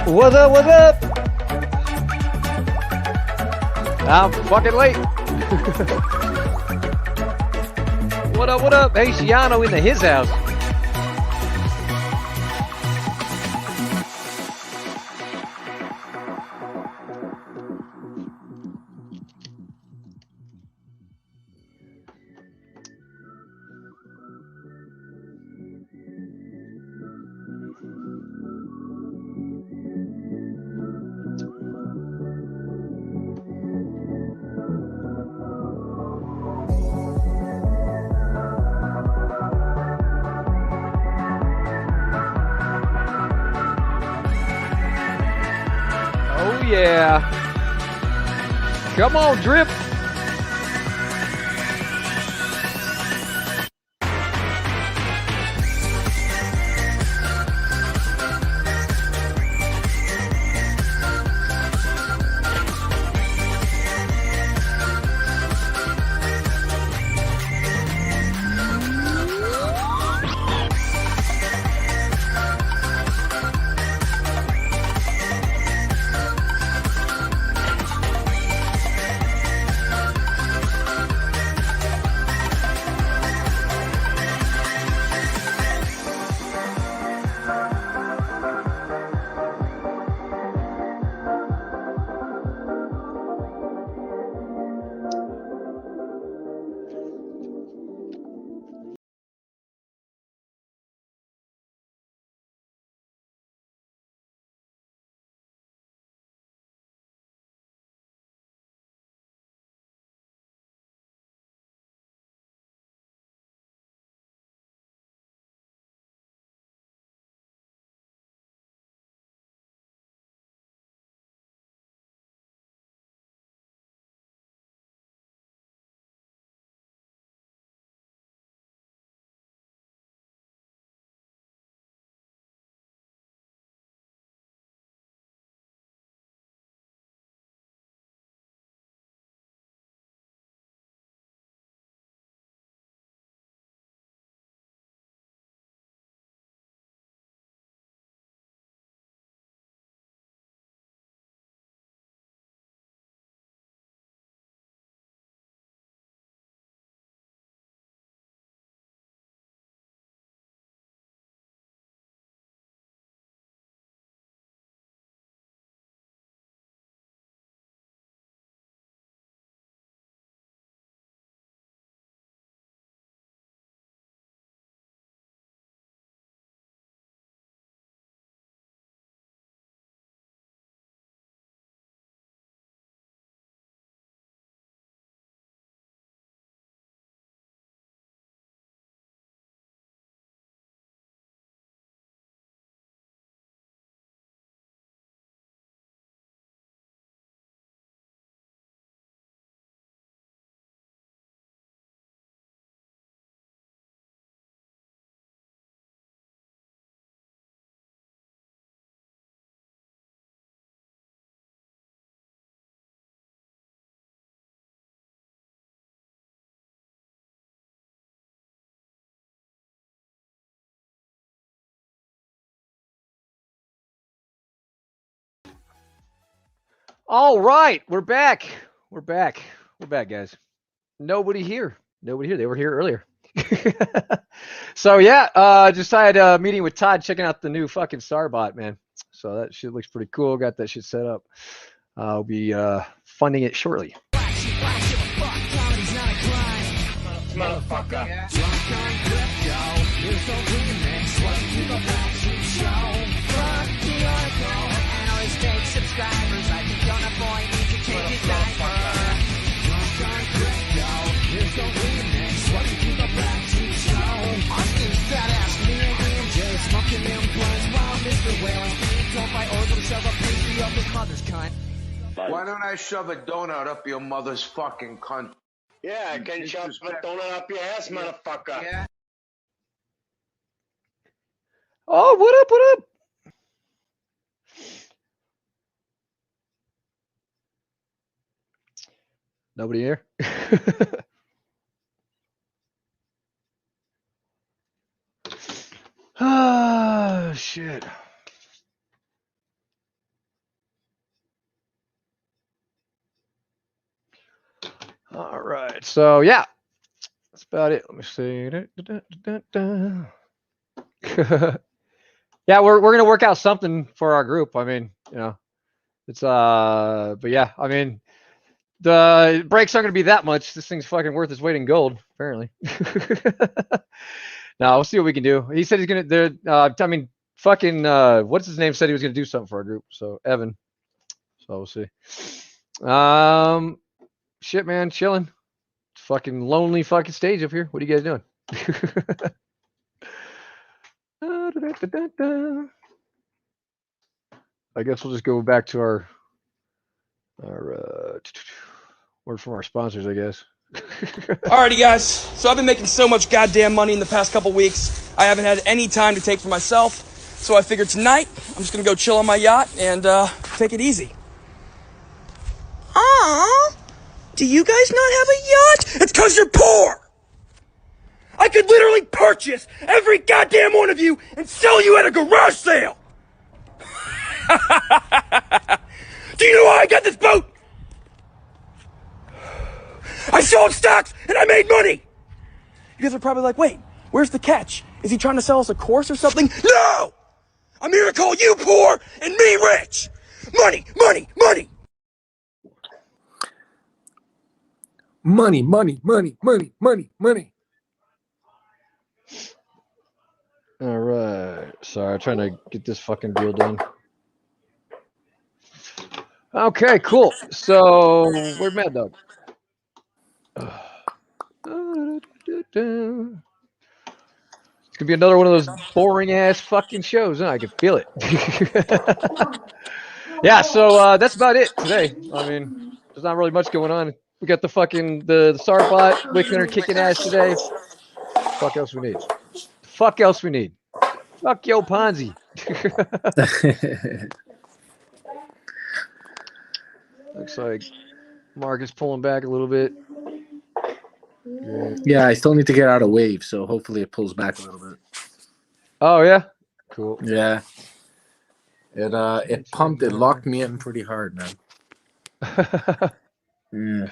What up, what up? I'm fucking late. What up, what up? Hey, Shiano in his house. Yeah. Come on, Drip. All right, we're back. We're back, guys. Nobody here. Nobody here. They were here earlier. So yeah, just had a meeting with Todd, checking out the new fucking Starbot, man. So that shit looks pretty cool. Got that shit set up. I'll be funding it shortly. Motherfucker. Subscribers, I think you're a boy, need to change his diaper. Here's the remix, what do you think of BlackSheep show? I'm getting fat ass, me and DJ, smoking them blunts while Mr. Whalen being told by Orville to shove a pastry up his mother's cunt. Why don't I shove a donut up your mother's fucking cunt? Yeah, I can shove a donut up your ass, motherfucker. Yeah. Oh, what up, what up? Nobody here? Ah, shit. right. So yeah, that's about it. Let me see. Yeah, we're gonna work out something for our group. I mean, it's but yeah, I mean, the breaks aren't gonna be that much. This thing's fucking worth its weight in gold, apparently. No, we'll see what we can do. He said he's gonna. I mean, fucking. What's his name? Said he was gonna do something for our group. So Evan. So we'll see. Shit, man, chilling. It's fucking lonely fucking stage up here. What are you guys doing? I guess we'll just go back to our word from our sponsors, I guess. Alrighty, guys. So I've been making so much goddamn money in the past couple weeks. I haven't had any time to take for myself. So I figured tonight I'm just gonna go chill on my yacht and take it easy. Aww. Do you guys not have a yacht? It's 'cause you're poor. I could literally purchase every goddamn one of you and sell you at a garage sale. Do you know why I got this boat? I sold stocks and I made money. You guys are probably like, wait, where's the catch? Is he trying to sell us a course or something? No! I'm here to call you poor and me rich. Money, money, money. Money, money, money, money, money, money. All right. Sorry, I'm trying to get this fucking deal done. Okay, cool. So, where's Mad Dog? It's gonna be another one of those boring ass fucking shows, huh? I can feel it. Yeah, so that's about it today. I mean, there's not really much going on. We got the Sarbot Wickner kicking ass today. Fuck else we need. Fuck else we need. Fuck yo Ponzi. Looks like Mark is pulling back a little bit. Yeah, I still need to get out of wave, so hopefully it pulls back a little bit. Oh yeah, cool. Yeah, it pumped, it locked me in pretty hard, man. Yeah.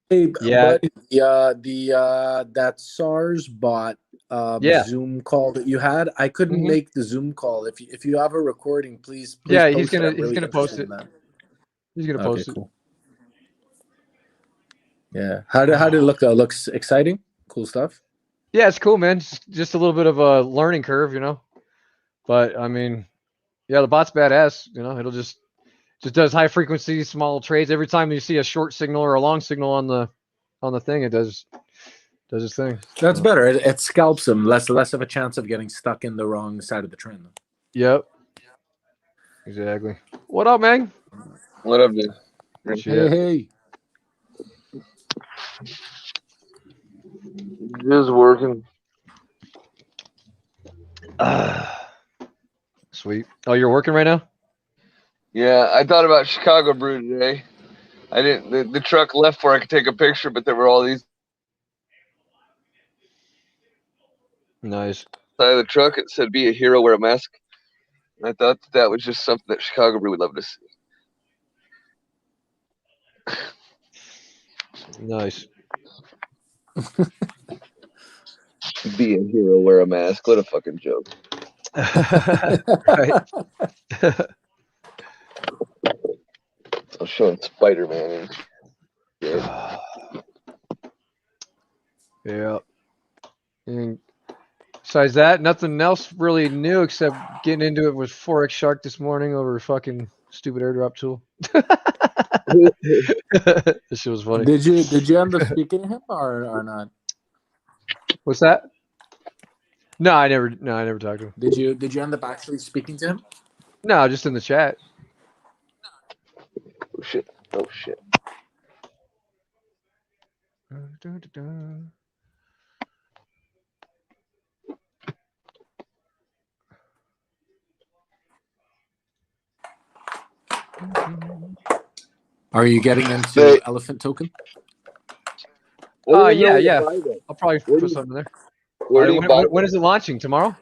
Hey, Yeah. buddy, that SARS bot Yeah. Zoom call that you had, I couldn't make the Zoom call. If you have a recording, please Yeah, post he's gonna it. I'm really post interested it. in that. He's gonna post it. Cool. Yeah. How did it look? Looks exciting. Cool stuff. Yeah, it's cool, man. Just a little bit of a learning curve, But I mean, yeah, the bot's badass. It'll just does high frequency, small trades. Every time you see a short signal or a long signal on the thing, it does its thing. That's better. It scalps them. Less of a chance of getting stuck in the wrong side of the trend. Yep. Exactly. What up, man? What up, dude? Hey. Just working. Sweet. Oh, you're working right now? Yeah, I thought about Chicago Brew today. I didn't. The truck left where I could take a picture, but there were all these. Nice. Side of the truck, it said "Be a hero, wear a mask." And I thought that was just something that Chicago Brew would love to see. Nice. Be a hero, wear a mask. What a fucking joke. Right. I'm showing Spider-Man. Yeah. Yeah. And besides that, nothing else really new except getting into it with Forex Shark this morning over fucking stupid airdrop tool. This shit was funny. Did you end up speaking to him or not? What's that? No, I never talked to him. Did you end up actually speaking to him? No, just in the chat. Oh shit. Oh shit. Are you getting into Elephant Token? Yeah. I'll probably put something there. Where do you buy when is it launching? Tomorrow?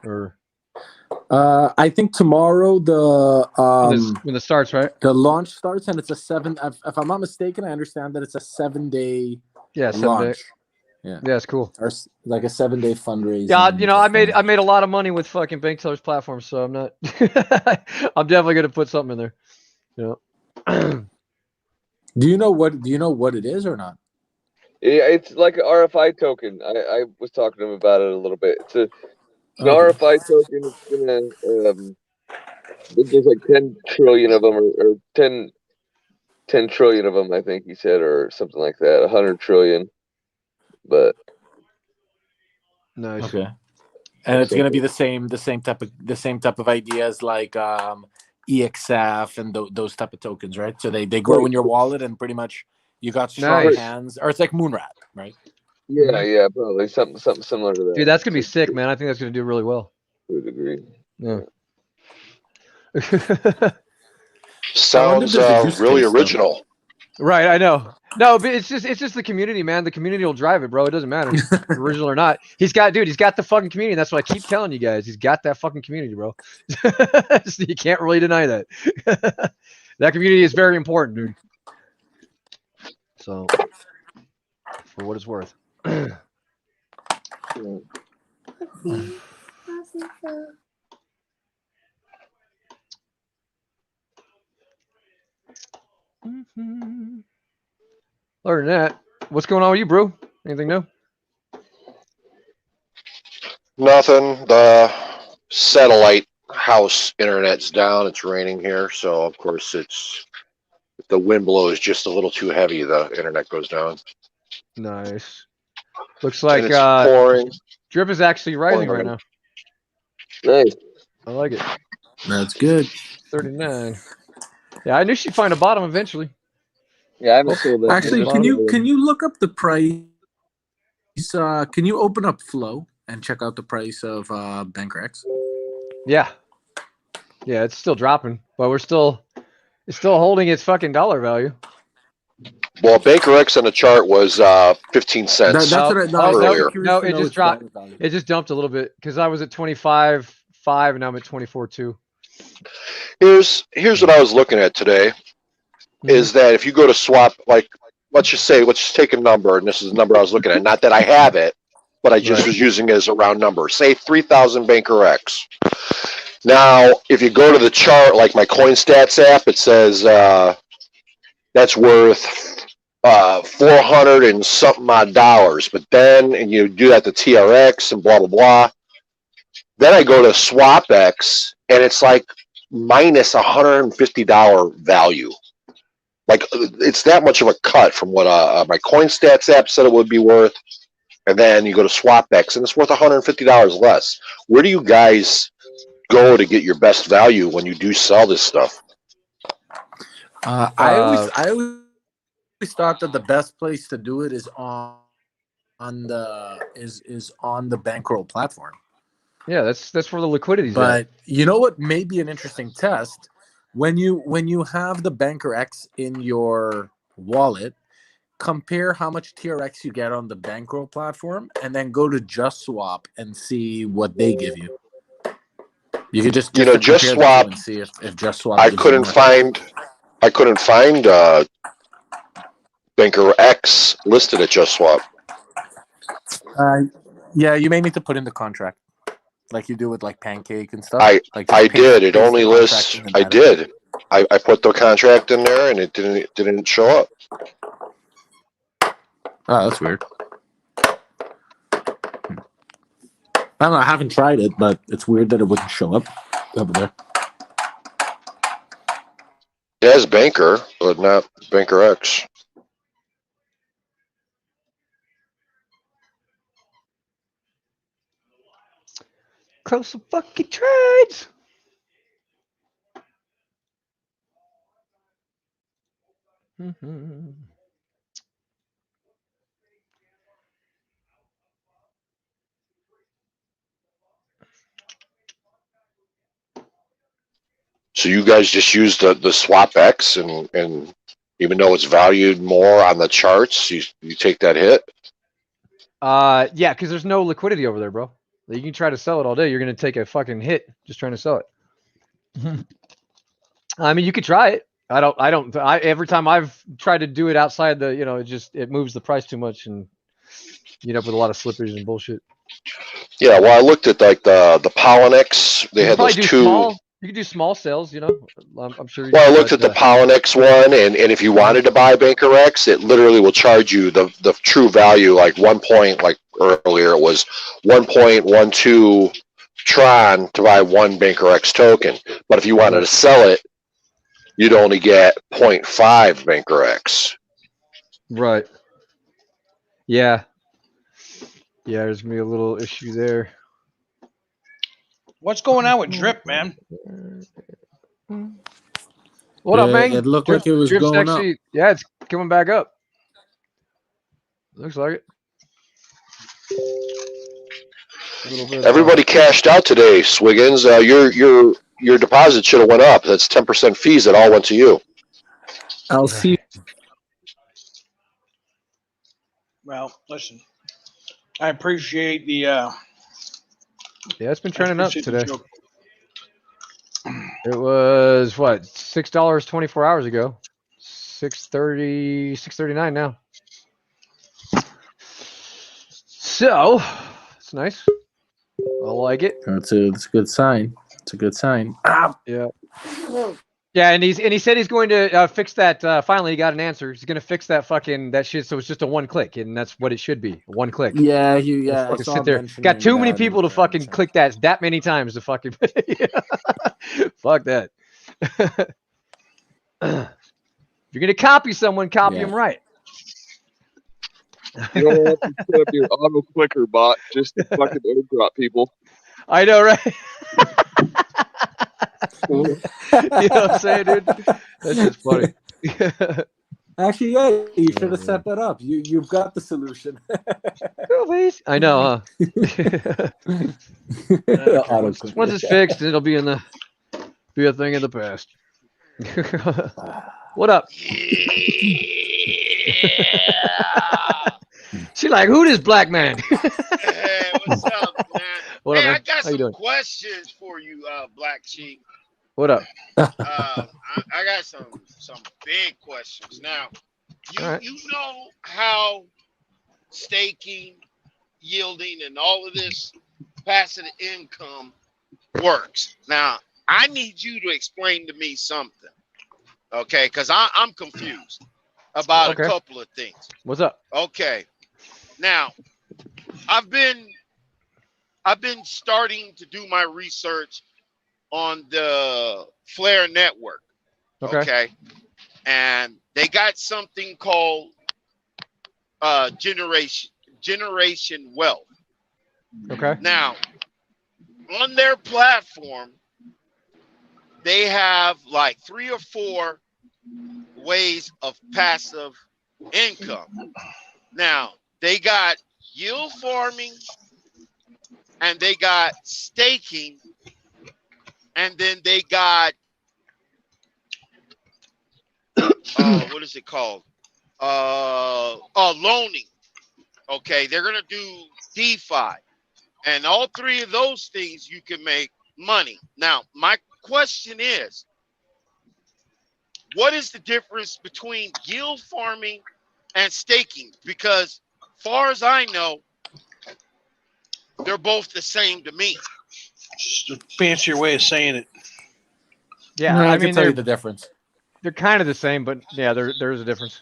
Or I think tomorrow when it starts, right? the launch starts, and it's a 7. If I'm not mistaken, I understand that it's a 7-day Yeah, 7 launch. day. Yeah, it's cool. Or like a 7-day fundraising. Yeah, I made a lot of money with fucking bank tellers platforms, so I'm not. I'm definitely gonna put something in there. Yeah. Do you know what it is or not? Yeah, it's like an RFI token. I was talking to him about it a little bit. It's an RFI token. It's gonna there's like 10 trillion of them, or 10 trillion of them, I think he said, or something like that. 100 trillion. But Nice. Okay. And it's gonna be the same type of ideas like EXF and those type of tokens, right? So they grow in your wallet, and pretty much you got strong Nice. hands, or it's like Moonrat, right? yeah, probably something similar to that. Dude, that's gonna be sick, man. I think that's gonna do really well. To a degree. Yeah. Sounds really original. Right, I know. No, but it's just the community, man. The community will drive it, bro. It doesn't matter, original or not. He's got the fucking community. That's what I keep telling you guys. He's got that fucking community, bro. So you can't really deny that. That community is very important, dude. So, for what it's worth. Other than that, what's going on with you, bro? Anything new? Nothing. The satellite house internet's down. It's raining here, so of course if the wind blows just a little too heavy, the internet goes down. Nice. Looks like And it's pouring. drip is actually rising right now. Nice. I like it. That's good. 39. Yeah, I knew she'd find a bottom eventually. Yeah, I haven't sold that. Actually, can you look up the price? Can you open up Flow and check out the price of BankRx? Yeah, it's still dropping, but it's still holding its fucking dollar value. Well, BankRx on the chart was 15 cents earlier. No, it just dropped. It just dumped a little bit because I was at 25.5 and now I'm at 24.2. Here's what I was looking at today. Is that if you go to swap, like let's just take a number, and this is the number I was looking at. Not that I have it, but I just was using it as a round number. Say 3,000 BankRx. Now, if you go to the chart, like my CoinStats app, it says that's worth 400 and something odd dollars. But then, and you do that to TRX and blah blah blah. Then I go to SwapX, and it's like minus $150 value. Like, it's that much of a cut from what my CoinStats app said it would be worth. And then you go to SwapX, and it's worth $150 less. Where do you guys go to get your best value when you do sell this stuff? I always thought that the best place to do it is on the Bankroll platform. Yeah, that's where the liquidity is. But you know what may be an interesting test? When you have the BankRx in your wallet, compare how much TRX you get on the Bankroll platform, and then go to JustSwap and see what they give you. You could just JustSwap and see if JustSwap. I couldn't find BankRx listed at JustSwap. Yeah, you may need to put in the contract, like you do with like Pancake and stuff. I did. It only lists. I did. I put the contract in there, and it didn't show up. Oh, that's weird. I don't know. I haven't tried it, but it's weird that it wouldn't show up over there. It has Banker, but not BankRx. Close some fucking trades. So you guys just use the SwapX, and even though it's valued more on the charts, you take that hit? Yeah, because there's no liquidity over there, bro. You can try to sell it all day. You're going to take a fucking hit just trying to sell it. I mean, you could try it. Every time I've tried to do it outside the, it moves the price too much and you end up with a lot of slippage and bullshit. Yeah, well, I looked at like the Pollinix. They You had could probably those do two. small. You could do small sales. I'm sure. Well, I looked at the Pollinix one, and if you wanted to buy Banker X, it literally will charge you the true value, like like earlier it was 1.12 Tron to buy one Banker X token. But if you wanted to sell it, you'd only get 0.5 Banker X. Right. Yeah. Yeah, there's gonna be a little issue there. What's going on with Drip, man? What up, man? It looked Drip, like it was Drip's going actually, up. yeah, it's coming back up. Looks like it. Everybody cashed out today, Swiggins. Your deposit should have went up. That's 10% fees that all went to you. I'll see. Well, listen, I appreciate the. Yeah, it's been trending up today. It was what, $6 24 hours ago. 6:30, 6:39 now. So it's nice. I like it. It's a good sign. It's a good sign. Yeah. Yeah, and he said he's going to fix that. Finally, he got an answer. He's going to fix that shit. So it's just a one click, and that's what it should be. One click. Yeah, I saw sit there. Got too many people to fucking click that many times to fucking. Fuck that. If you're gonna copy someone, copy them right. You don't have to set up your auto clicker bot just to fucking airdrop people. I know, right? You know what I'm saying, dude? That's just funny. Actually, yeah, you should have set that up. You've got the solution. I know, huh? Once it's fixed, it'll be a thing in the past. What up? Yeah. She like, who this black man? Hey, what's up, man? What Hey, up, man? I got How you doing? some questions for you, Black Sheep. What up? I got some big questions. Now, Right. you know how staking, yielding, and all of this passive income works. Now, I need you to explain to me something, okay? Because I'm confused about a couple of things. What's up? Okay. Now, I've been starting to do my research on the Flare network. Okay. And they got something called generation wealth. Okay. Now, on their platform, they have like 3 or 4 ways of passive income. Now, they got yield farming, and they got staking, and then they got what is it called? Loaning. Okay, they're gonna do DeFi, and all 3 of those things you can make money. Now, my question is, what is the difference between yield farming and staking? Because far as I know, they're both the same to me. Just a fancier way of saying it. Yeah, No, I can mean tell you the difference. they're kind of the same, but yeah, there is a difference.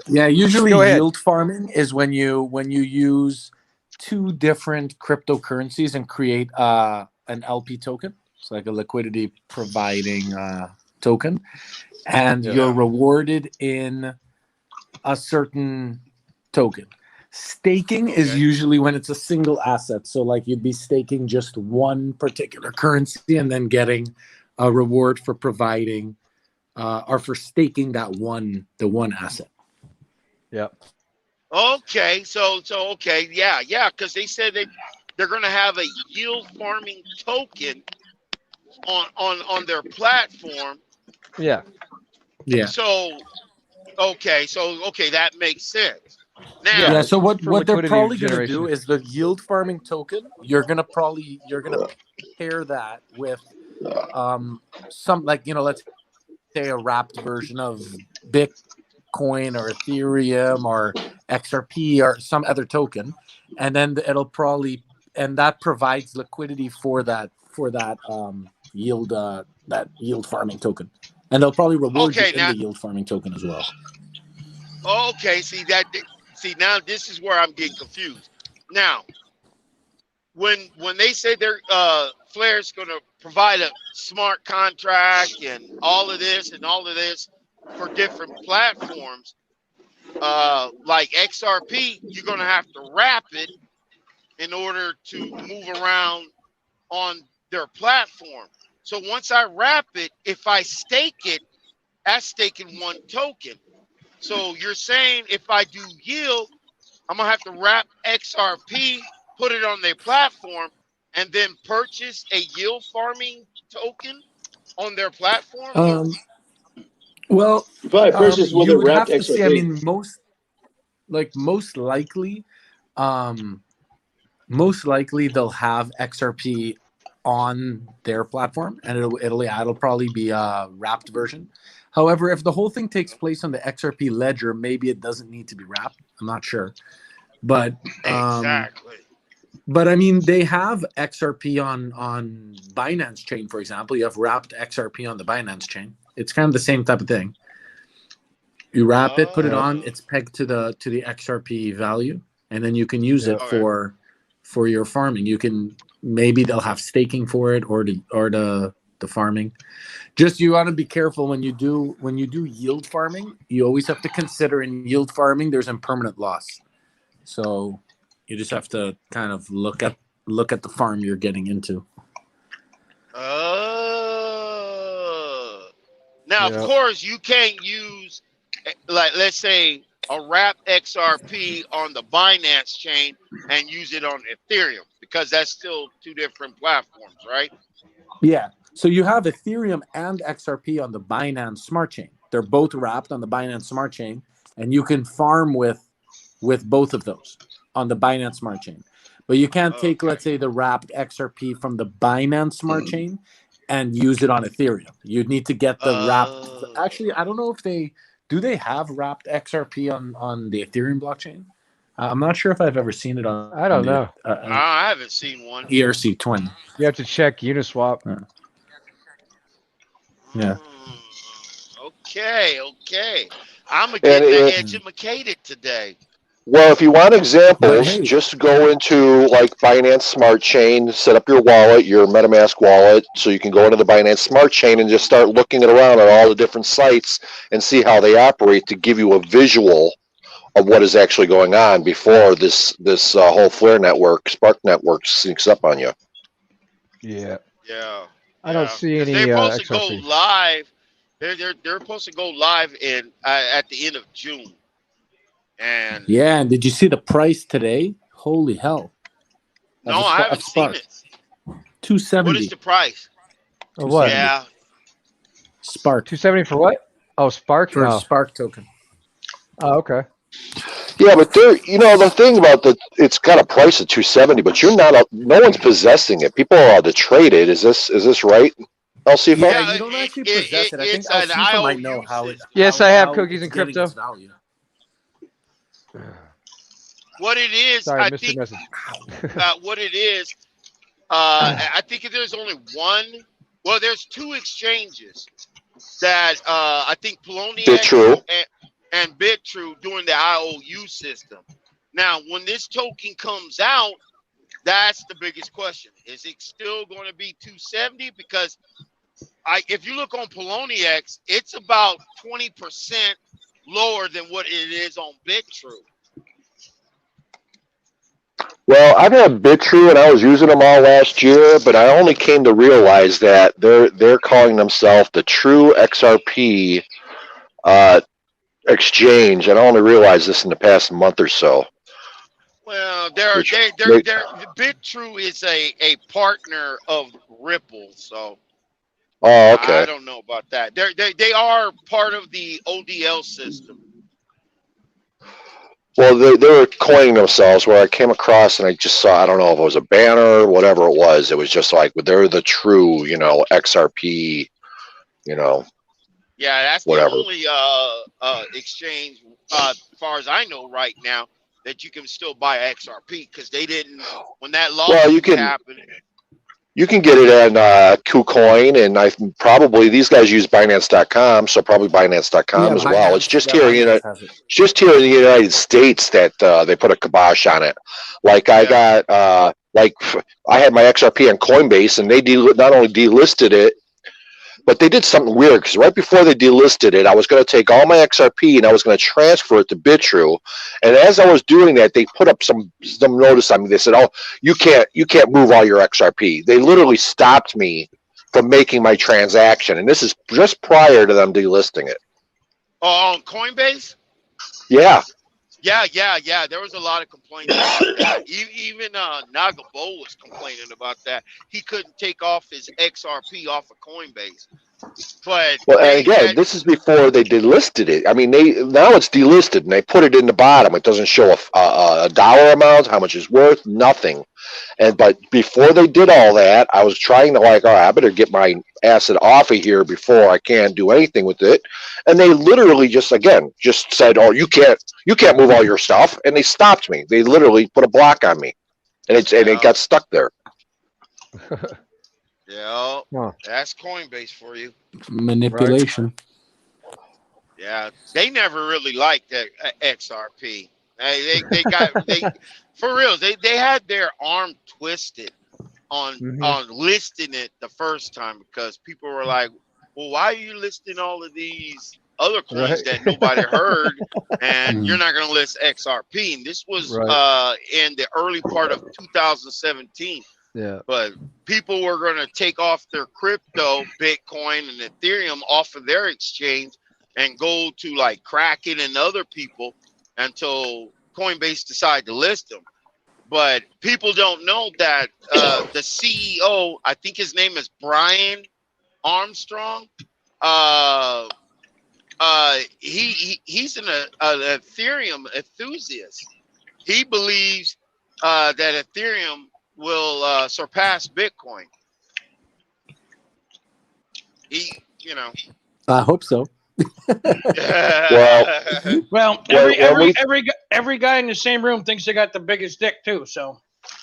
Yeah, usually Go ahead. yield farming is when you use 2 different cryptocurrencies and create an LP token. It's like a liquidity providing token, and you're rewarded in a certain token. Staking is usually when it's a single asset. So like you'd be staking just one particular currency and then getting a reward for providing or for staking the one asset. Yeah. Okay, so okay, yeah, because they said they're going to have a yield farming token on their platform. Yeah. Yeah. So okay, that makes sense. Now, Yeah, so what for what they're liquidity probably going to do generation. is the yield farming token. You're going to pair that with some, like, let's say a wrapped version of Bitcoin or Ethereum or XRP or some other token, and then it'll probably, and that provides liquidity for that yield farming token, and they'll probably reward you okay, in now, the yield farming token as well. okay, see now this is where I'm getting confused. Now, when they say they're Flair's going to provide a smart contract and all of this for different platforms, like XRP, you're going to have to wrap it in order to move around on their platform. So once I wrap it, if I stake it, that's staking one token. So you're saying if I do yield, I'm gonna have to wrap XRP, put it on their platform, and then purchase a yield farming token on their platform? Well, You probably purchased with you it would wrapped have to see. I XRP. mean, um, most likely they'll have XRP on their platform, and it'll probably be a wrapped version. However, if the whole thing takes place on the XRP ledger, maybe it doesn't need to be wrapped. I'm not sure, but Exactly. but I mean, they have XRP on Binance chain, for example. You have wrapped XRP on the Binance chain. It's kind of the same type of thing. You wrap it, put it Oh, on. It's pegged to the XRP value, and then you can use it okay. for your farming. You can, maybe they'll have staking for it, or the farming. Just, you want to be careful when you do yield farming. You always have to consider, in yield farming there's impermanent loss. So you just have to kind of look at the farm you're getting into. Now, of Yeah. course, you can't use, like, let's say, a wrap XRP on the Binance chain and use it on Ethereum, because that's still two different platforms, right? Yeah. So you have Ethereum and XRP on the Binance Smart Chain. They're both wrapped on the Binance Smart Chain, and you can farm with both of those on the Binance Smart Chain. But you can't take, Okay. let's say, the wrapped XRP from the Binance Smart Chain and use it on Ethereum. You'd need to get the wrapped. Actually, I don't know if they have wrapped XRP on the Ethereum blockchain. I'm not sure if I've ever seen it on I don't the know. I haven't seen one. ERC20. You have to check Uniswap. Yeah. Okay. I'm going to And get the if, educated today. well, if you want But examples, hey, just go into like Binance Smart Chain, set up your wallet, your MetaMask wallet, so you can go into the Binance Smart Chain and just start looking around at all the different sites and see how they operate to give you a visual of what is actually going on before this whole Flare network, Spark network, sneaks up on you. Yeah. Yeah. I don't see Because they're any supposed to go XRP. live. They're supposed to go live at the end of June. And yeah, and did you see the price today? Holy hell! no, I haven't seen it. What is 270. the price? Or what? 270. Yeah. Spark 270 for what? Oh, Spark. for a Oh. Spark token. Oh, okay. Yeah, but there, the thing about it's got a price of 270, but you're not, no one's possessing it. People are allowed to trade it. Is this right, LCFO? Yeah, Yeah, you don't actually possess it. I think it's an Alcifa might know IOU how it. system. Yes, how, I have how cookies it's and getting crypto. its value. What it is, Sorry, I Mr. think, Message. what it is, I think there's only one. Well, there's two exchanges that I think Bit Poloniex true. and BitTrue doing the IOU system. Now, when this token comes out, that's the biggest question. Is it still going to be 270? Because if you look on Poloniex, it's about 20% lower than what it is on BitTrue. Well, I've had BitTrue and I was using them all last year, but I only came to realize that they're calling themselves the True XRP exchange, and I only realized this in the past month or so. Well, Which BitTrue is a partner of Ripple, so oh, I okay. don't know about that. They are part of the ODL system. Well, they were coining themselves where I came across and I just saw, I don't know if it was a banner or whatever it was. It was just like, they're the true, XRP, you know, Yeah, that's the whatever. only exchange, as far as I know right now, that you can still buy XRP because they didn't when that Well, lawsuit happened. you can get it at KuCoin, and I probably these guys use Binance.com, so probably Binance.com Yeah, as well. It's Binance. just Yeah, here, Binance has it. it's just here in the United States that they put a kibosh on it. Like I Yeah. got, I had my XRP on Coinbase, and they not only delisted it, but they did something weird because right before they delisted it, I was going to take all my XRP and I was going to transfer it to BitTrue. And as I was doing that, they put up some notice on me. They said, "Oh, you can't move all your XRP." They literally stopped me from making my transaction, and this is just prior to them delisting it. Oh, on Coinbase? Yeah. Yeah. There was a lot of complaints about that. Even Nagabo was complaining about that. He couldn't take off his XRP off of Coinbase. But Well, and they again, had this is before they delisted it. I mean, now it's delisted, and they put it in the bottom. It doesn't show a dollar amount, how much it's worth, nothing. But before they did all that, I was trying to all right, I better get my asset off of here before I can't do anything with it. And they literally just said, "Oh, you can't move all your stuff," and they stopped me. They literally put a block on me, and it got stuck there. Yeah, Huh. that's Coinbase for you. Manipulation. Yeah, they never really liked that XRP. They got they for real. They had their arm twisted on listing it the first time because people were like, "Well, why are you listing all of these other coins that nobody heard, and you're not going to list XRP?" And this was in the early part of 2017. Yeah. But people were going to take off their crypto, Bitcoin and Ethereum off of their exchange and go to like Kraken and other people until Coinbase decided to list them. But people don't know that the CEO, I think his name is Brian Armstrong. He's an Ethereum enthusiast. He believes that Ethereum will surpass Bitcoin. I hope so. Well, every guy in the same room thinks they got the biggest dick too. So.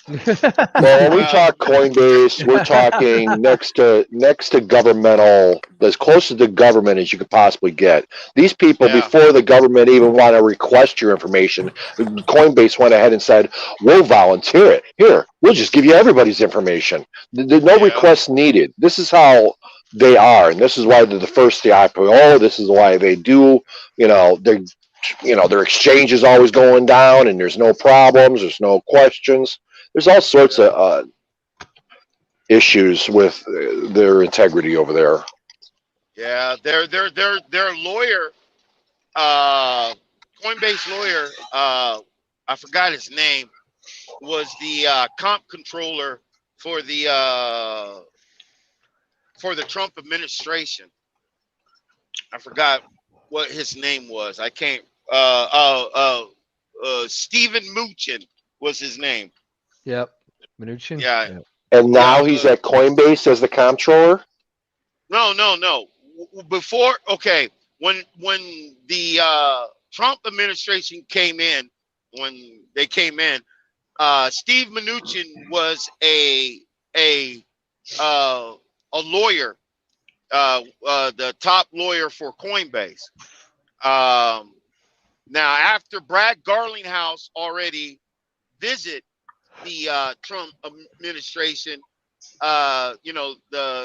Well, when we talk Coinbase, we're talking next to governmental, as close to the government as you could possibly get. These people, before the government even want to request your information, Coinbase went ahead and said, "We'll volunteer it. Here, we'll just give you everybody's information. No requests needed." This is how they are, and this is why they're the first to IPO. This is why they do. Their exchange is always going down, and there's no problems. There's no questions. There's all sorts of issues with their integrity over there. Yeah, their lawyer, Coinbase lawyer, I forgot his name, was the comp controller for the Trump administration. I forgot what his name was. I can't. Stephen Mnuchin was his name. Yep. Mnuchin. Yeah. And now he's at Coinbase as the comptroller? No. Before, when the Trump administration came in, Steve Mnuchin was a lawyer, the top lawyer for Coinbase. Now, after Brad Garlinghouse already visit the Trump administration, the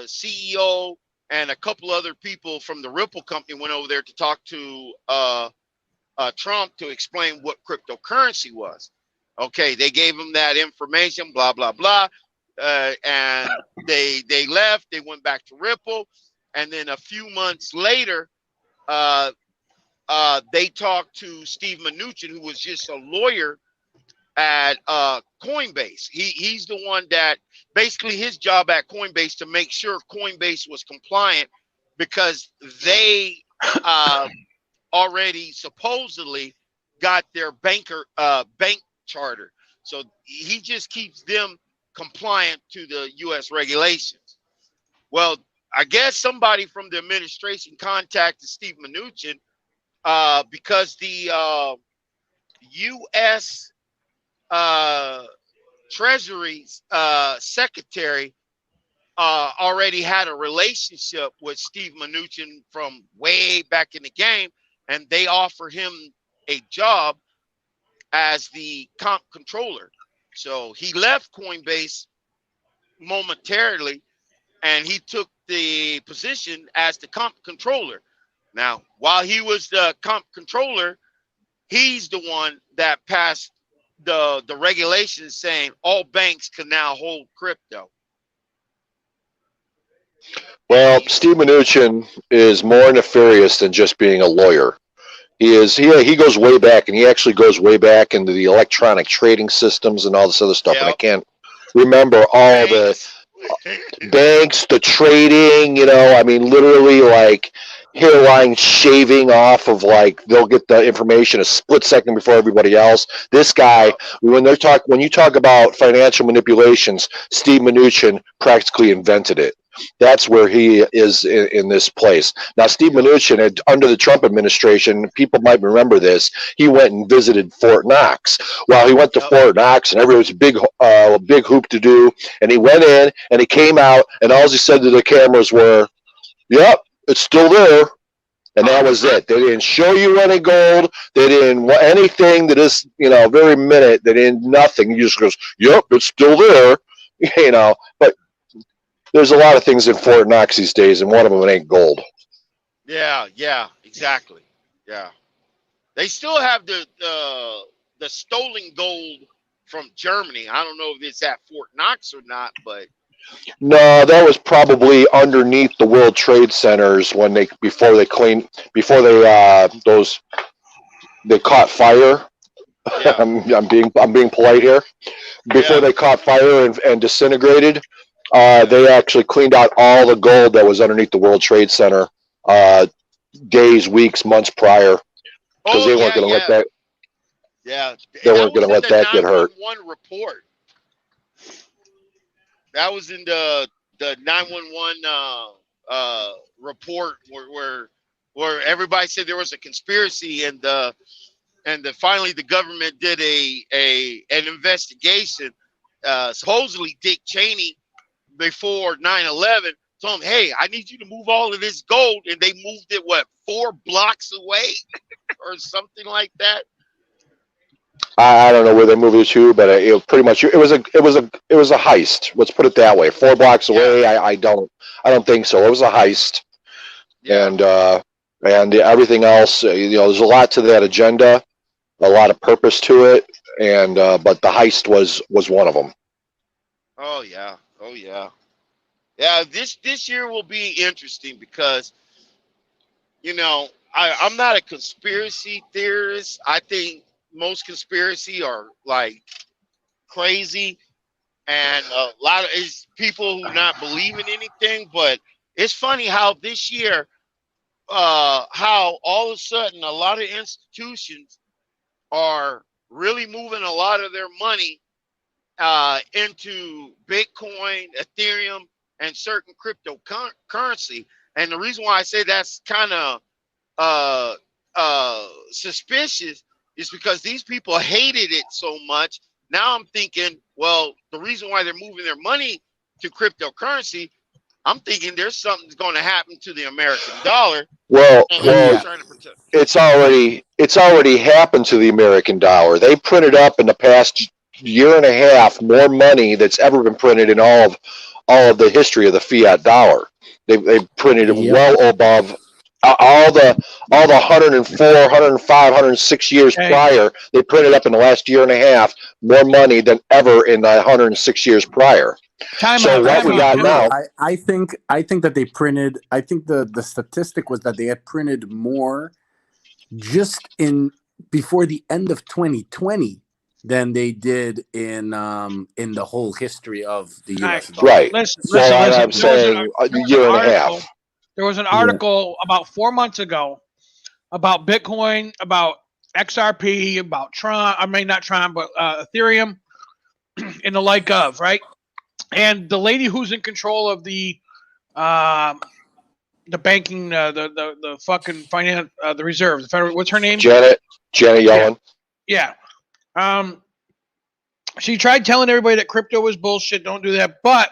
CEO and a couple other people from the Ripple company went over there to talk to Trump to explain what cryptocurrency was. Okay, they gave him that information, blah, blah, blah. And they left. They went back to Ripple. And then a few months later, they talked to Steve Mnuchin, who was just a lawyer at Coinbase. He's the one that basically his job at Coinbase to make sure Coinbase was compliant because they already supposedly got their bank charter. So he just keeps them compliant to the U.S. regulations. Well, I guess somebody from the administration contacted Steve Mnuchin because the U.S. Treasury Secretary already had a relationship with Steve Mnuchin from way back in the game, and they offer him a job as the comp controller. So he left Coinbase momentarily, and he took the position as the comp controller. Now, while he was the comp controller, he's the one that passed the regulations saying all banks can now hold crypto. Well, Steve Mnuchin is more nefarious than just being a lawyer. He goes way back, and he actually goes way back into the electronic trading systems and all this other stuff. Yep. And I can't remember all the banks, the trading. I mean, literally like hairline shaving off of, like, they'll get the information a split second before everybody else. This guy, when you talk about financial manipulations, Steve Mnuchin practically invented it. That's where he is in this place. Now, Steve Mnuchin, under the Trump administration, people might remember this, he went and visited Fort Knox. Well, he went to Fort Knox, and everybody was a big hoop to do, and he went in, and he came out, and all he said to the cameras were, "Yep, it's still there." And that was it. They didn't show you any gold. They didn't want anything that is, very minute. They didn't nothing. He just goes, "Yep, it's still there." But there's a lot of things in Fort Knox these days, and one of them ain't gold. Yeah, exactly. Yeah, they still have the stolen gold from Germany. I don't know if it's at Fort Knox or not, but no, that was probably underneath the World Trade Centers before they caught fire. Yeah. I'm being polite here. Before they caught fire and disintegrated. They actually cleaned out all the gold that was underneath the World Trade Center days, weeks, months prior, because they weren't going to let that. Yeah, they weren't going to let that get hurt. One report. That was in the 911 report where everybody said there was a conspiracy, and finally the government did an investigation. Supposedly Dick Cheney, before 9/11, told him, "Hey, I need you to move all of this gold," and they moved it 4 blocks away or something like that. I don't know where they moved it to, but it pretty much it was a heist. Let's put it that way. 4 blocks away. I don't think so. It was a heist, and everything else. There's a lot to that agenda, a lot of purpose to it, and but the heist was one of them. Oh yeah. Yeah, this year will be interesting because, I'm not a conspiracy theorist. I think most conspiracy are like crazy, and a lot of it's people who not believe in anything. But it's funny how this year, how all of a sudden a lot of institutions are really moving a lot of their money into Bitcoin, Ethereum, and certain cryptocurrency. And the reason why I say that's kind of suspicious is because these people hated it so much. Now I'm thinking, well, the reason why they're moving their money to cryptocurrency, I'm thinking there's something's going to happen to the American dollar. Well, it's already happened to the American dollar. They printed up in the past year and a half more money that's ever been printed in all of the history of the fiat dollar. They printed it well above all the 104, 105, 106 years prior. They printed up in the last year and a half more money than ever in the 106 years prior. What we got now? I think that they printed. I think the statistic was that they had printed more just before the end of 2020 than they did in the whole history of the U.S. dollar. Right. Listen, I'm saying a year and a half. There was an article about 4 months ago about Bitcoin, about XRP, about Tron. I mean, not Tron, but Ethereum, and the like of, right? And the lady who's in control of the banking, the fucking finance, the reserve, the federal. What's her name? Janet Yellen. Yeah. She tried telling everybody that crypto was bullshit. Don't do that. But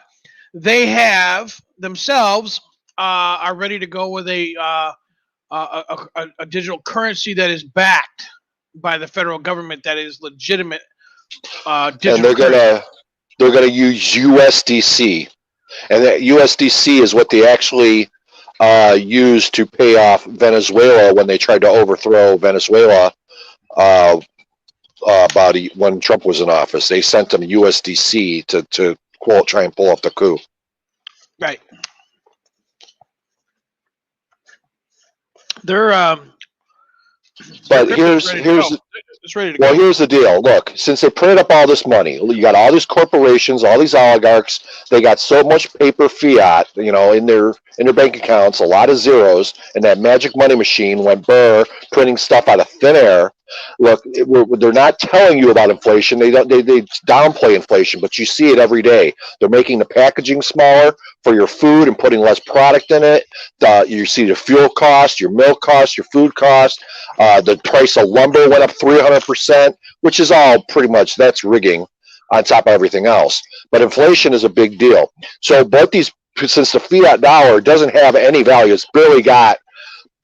they have themselves are ready to go with a digital currency that is backed by the federal government, that is legitimate. And they're gonna use USDC, and that USDC is what they actually used to pay off Venezuela when they tried to overthrow Venezuela. When Trump was in office, they sent them USDC to quote try and pull off the coup. Right. They're but here's here's the deal. Look, since they printed up all this money, you got all these corporations, all these oligarchs. They got so much paper fiat, in their bank accounts, a lot of zeros, and that magic money machine went burr, printing stuff out of thin air. Look, they're not telling you about inflation. They downplay inflation, but you see it every day. They're making the packaging smaller for your food and putting less product in it. You see the fuel cost, your milk cost, your food cost. The price of lumber went up 300%, which is all pretty much, that's rigging on top of everything else. But inflation is a big deal. So since the fiat dollar doesn't have any value, it's barely got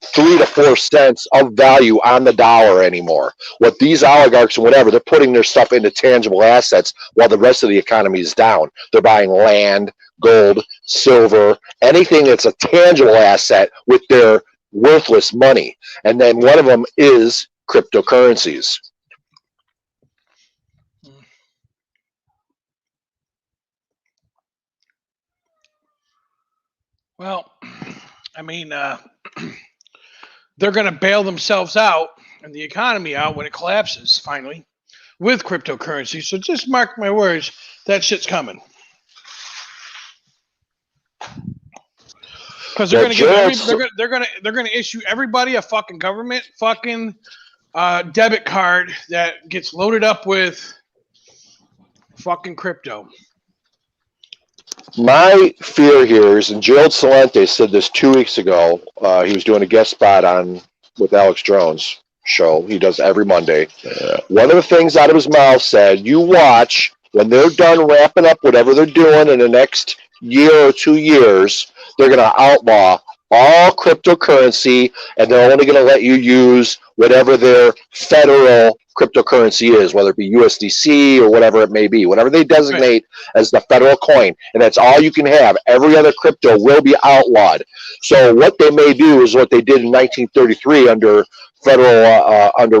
3 to 4 cents of value on the dollar anymore. What these oligarchs and whatever, they're putting their stuff into tangible assets while the rest of the economy is down. They're buying land, gold, silver, anything that's a tangible asset with their worthless money. And then one of them is cryptocurrencies. Well, I mean, they're going to bail themselves out and the economy out when it collapses finally with cryptocurrency. So just mark my words, that shit's coming. Because they're going to give they're going to issue everybody a fucking government fucking debit card that gets loaded up with fucking crypto. My fear here is, and Gerald Celente said this 2 weeks ago. He was doing a guest spot with Alex Jones' show. He does every Monday. One of the things out of his mouth said, "You watch when they're done wrapping up whatever they're doing in the next year or 2 years. They're going to outlaw all cryptocurrency, and they're only going to let you use whatever their federal cryptocurrency is, whether it be USDC or whatever it may be, whatever they designate as the federal coin, and that's all you can have. Every other crypto will be outlawed." So what they may do is what they did in 1933 under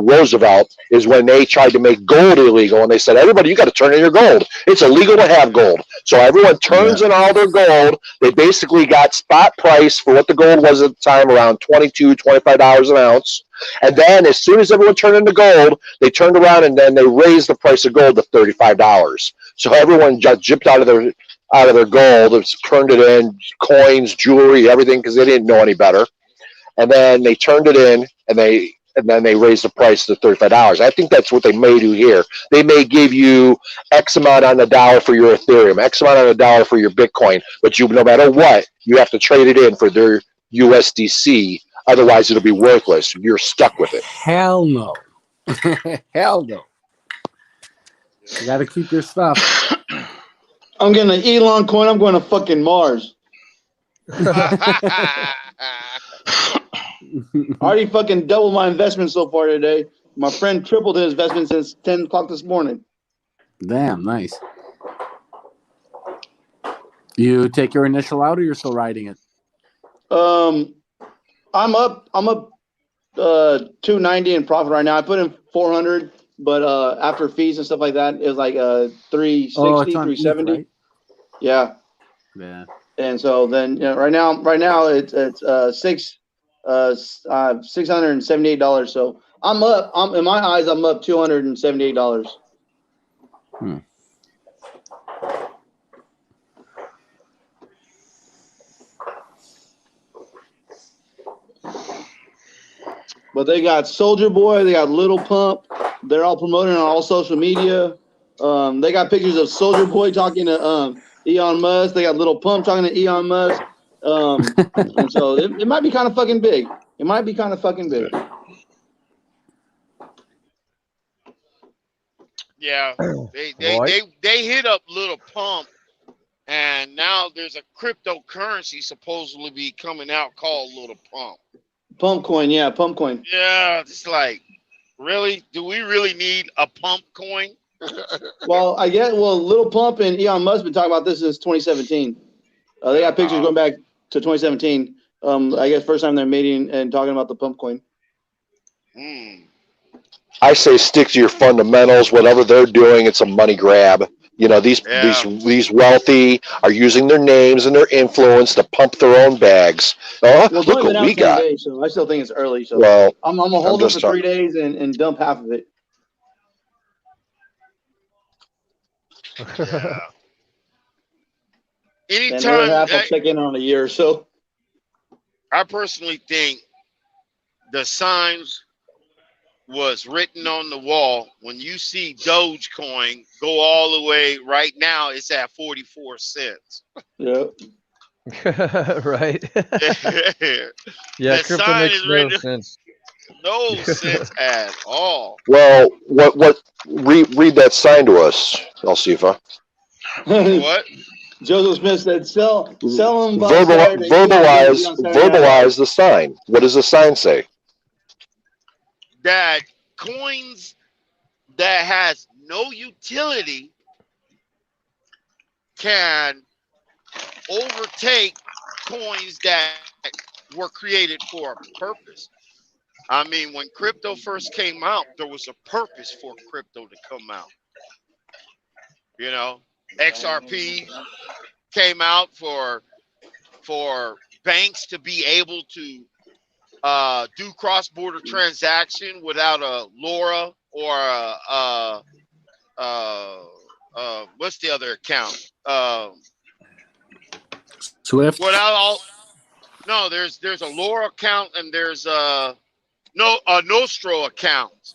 Roosevelt, is when they tried to make gold illegal, and they said, everybody, you got to turn in your gold. It's illegal to have gold. So everyone turns in all their gold. They basically got spot price for what the gold was at the time, around $22, $25 an ounce. And then as soon as everyone turned into gold, they turned around and then they raised the price of gold to $35. So everyone just gypped out of their gold. It's turned it in, coins, jewelry, everything, because they didn't know any better. And then they turned it in, and then they raised the price to $35. I think that's what they may do here. They may give you X amount on the dollar for your Ethereum, X amount on the dollar for your Bitcoin, but no matter what, you have to trade it in for their USDC. Otherwise, it'll be worthless. You're stuck with it. Hell no. Hell no. You got to keep your stuff. I'm getting an Elon coin. I'm going to fucking Mars. I already fucking doubled my investment so far today. My friend tripled his investment since 10 o'clock this morning. Damn, nice. You take your initial out, or you're still riding it? I'm up 290 in profit right now. I put in 400, but after fees and stuff like that, it was like 360, 370. Right? Yeah. Yeah. And so then right now it's $678. So I'm up. In my eyes, I'm up $278. But they got Soldier Boy, they got Little Pump. They're all promoting on all social media. They got pictures of Soldier Boy talking to Elon Musk. They got Little Pump talking to Elon Musk. And so it might be kind of fucking big. It might be kind of fucking big. Yeah, they hit up Little Pump, and now there's a cryptocurrency supposedly be coming out called Little Pump. Pump coin, yeah, pump coin. Yeah, it's like, really? Do we really need a pump coin? Well, Little Pump and Elon Musk been talking about this since 2017. They got pictures going back to 2017. I guess first time they're meeting and talking about the pump coin. I say stick to your fundamentals. Whatever they're doing, it's a money grab. You know, these wealthy are using their names and their influence to pump their own bags. Oh, Well, look what we got. Days, so I still think it's early. So Well, I'm gonna hold it for 3 days and dump half of it. Yeah. And the other half I'll check in on a year or so. I personally think the signs was written on the wall. When you see Dogecoin go all the way right now, it's at 44 cents. Yep. Right. Yeah, The crypto sign makes is no written- sense. No sense at all. Well, read that sign to us, Alcifa. What? Joseph Smith said, "Sell them." Verbalize the sign. What does the sign say? That coins that has no utility can overtake coins that were created for a purpose. I mean, when crypto first came out, there was a purpose for crypto to come out. You know, XRP came out for banks to be able to do cross-border transaction without a LoRa or what's the other account? Swift. Without all, no, there's a LoRa account and there's a Nostro account.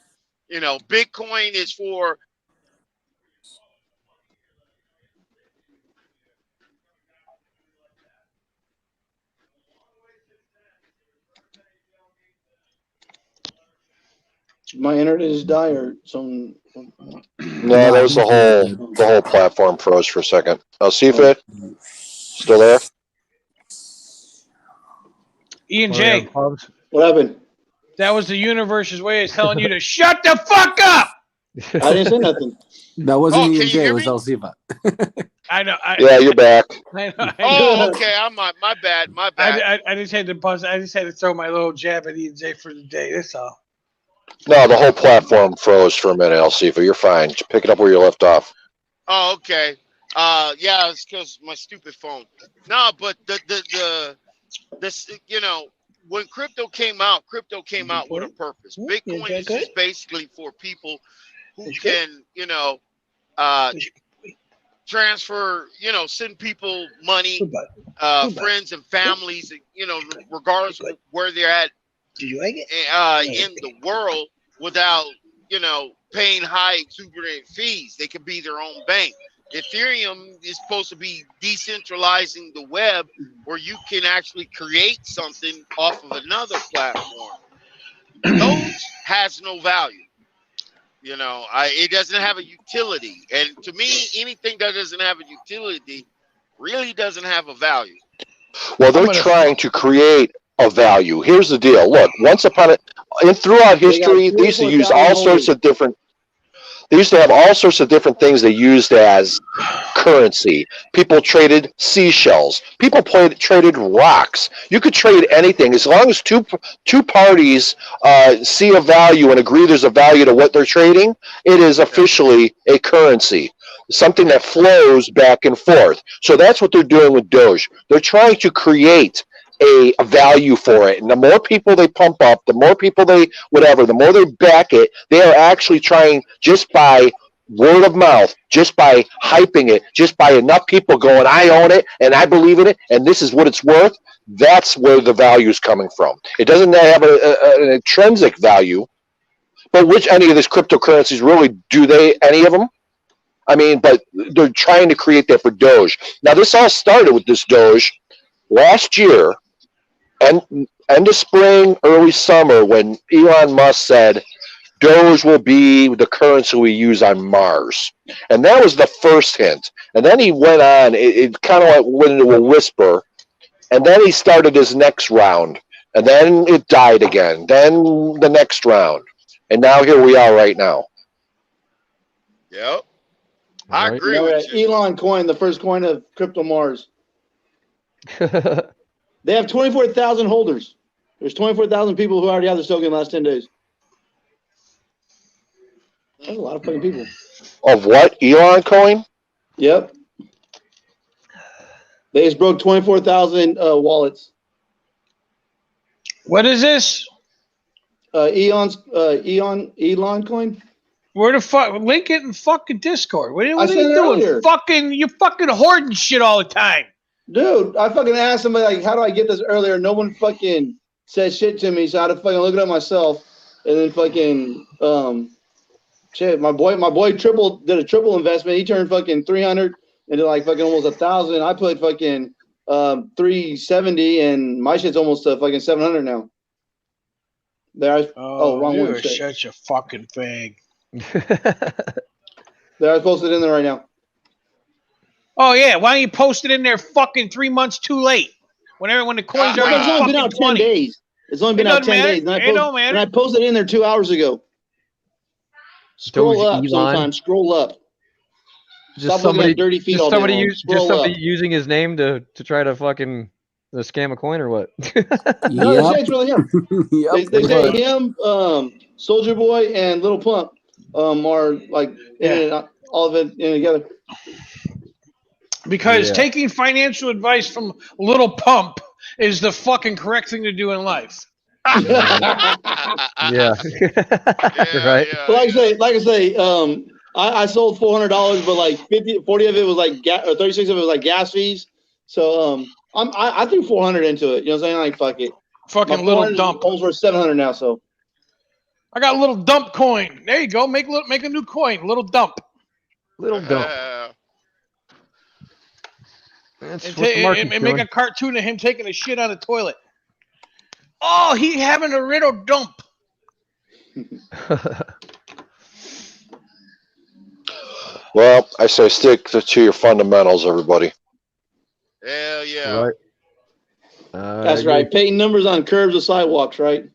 You know, Bitcoin is for My internet is dire. Some. No, that was the whole platform froze for a second. Alcifa, still there? Ian J. What happened? That was the universe's way of telling you to shut the fuck up. I didn't say nothing. That wasn't Oh, Ian can you J. hear It was me? Alcifa. I know. Yeah, you're back. I know. Oh, okay. My bad. My bad. I just had to pause. I just had to throw my little jab at Ian J for the day. That's all. No, the whole platform froze for a minute, Alcifa. You're fine. Just pick it up where you left off. Oh, okay. Yeah, it's because my stupid phone. No, but this, you know, when crypto came out with a purpose. Bitcoin is just basically for people who can, you know, transfer, you know, send people money, friends and families, you know, regardless of where they're at in the world, without, you know, paying high exuberant fees. They could be their own bank. Ethereum is supposed to be decentralizing the web, where you can actually create something off of another platform. Those has no value. You know, it doesn't have a utility. And to me, anything that doesn't have a utility really doesn't have a value. Well, they're trying to create a value. Here's the deal. Look, once upon a and throughout history, they used to use all sorts of different. They used to have all sorts of different things they used as currency. People traded seashells. People traded rocks. You could trade anything as long as two parties see a value and agree there's a value to what they're trading. It is officially a currency, something that flows back and forth. So that's what they're doing with Doge. They're trying to create a value for it, and the more people they pump up, the more people the more they back it. They are actually trying, just by word of mouth, just by hyping it, just by enough people going, I own it and I believe in it and this is what it's worth, that's where the value is coming from. It doesn't have an intrinsic value, but which any of these cryptocurrencies really do they, any of them? I mean, but they're trying to create that for Doge. Now, this all started with this Doge last year, and end of spring, early summer, when Elon Musk said, Doge will be the currency we use on Mars. And that was the first hint. And then he went on, it kind of like went into a whisper. And then he started his next round. And then it died again. Then the next round. And now here we are right now. Yep. I agree No, with you. Elon coin, the first coin of crypto Mars. They have 24,000 holders. There's 24,000 people who already have this token in the last 10 days. That's a lot of fucking people. Of what? Elon coin? Yep. They just broke 24,000 wallets. What is this? Elon coin. Where the fuck? Link it in fucking Discord. What are said you it doing? earlier. You're fucking hoarding shit all the time. Dude, I fucking asked somebody, like, how do I get this earlier? No one fucking said shit to me, so I had to fucking look it up myself. And then fucking, shit, my boy did a triple investment. He turned fucking 300 into like fucking almost 1,000. I put fucking 370, and my shit's almost fucking 700 now. There, wrong you one. are such a fucking fag. There, I posted it in there right now. Oh yeah, why don't you post it in there? Fucking 3 months too late. When the coins are It's only been out 10 days. It's only been out 10 days. And I posted it in there 2 hours ago. Scroll up sometimes. Scroll up. Just Stop looking at dirty feet all day long. Somebody using his name to try to fucking scam a coin or what? No, they say it's really him. They say him, Soldier Boy, and Little Pump are like all of it in together. Because taking financial advice from Little Pump is the fucking correct thing to do in life. Yeah. Right. Like I say, I sold $400, but like 40 of it was like or 36 of it was like gas fees. So I threw 400 into it. You know what I'm saying? Like fuck it. Fucking Little Dump. Holds for 700 now. So I got a Little Dump coin. There you go. Make a new coin. Little Dump. Little Dump. And make a cartoon of him taking a shit on a toilet. Oh, he having a riddle dump. Well, I say stick to your fundamentals, everybody. Hell yeah. Right. That's right. Painting numbers on curbs or sidewalks, right?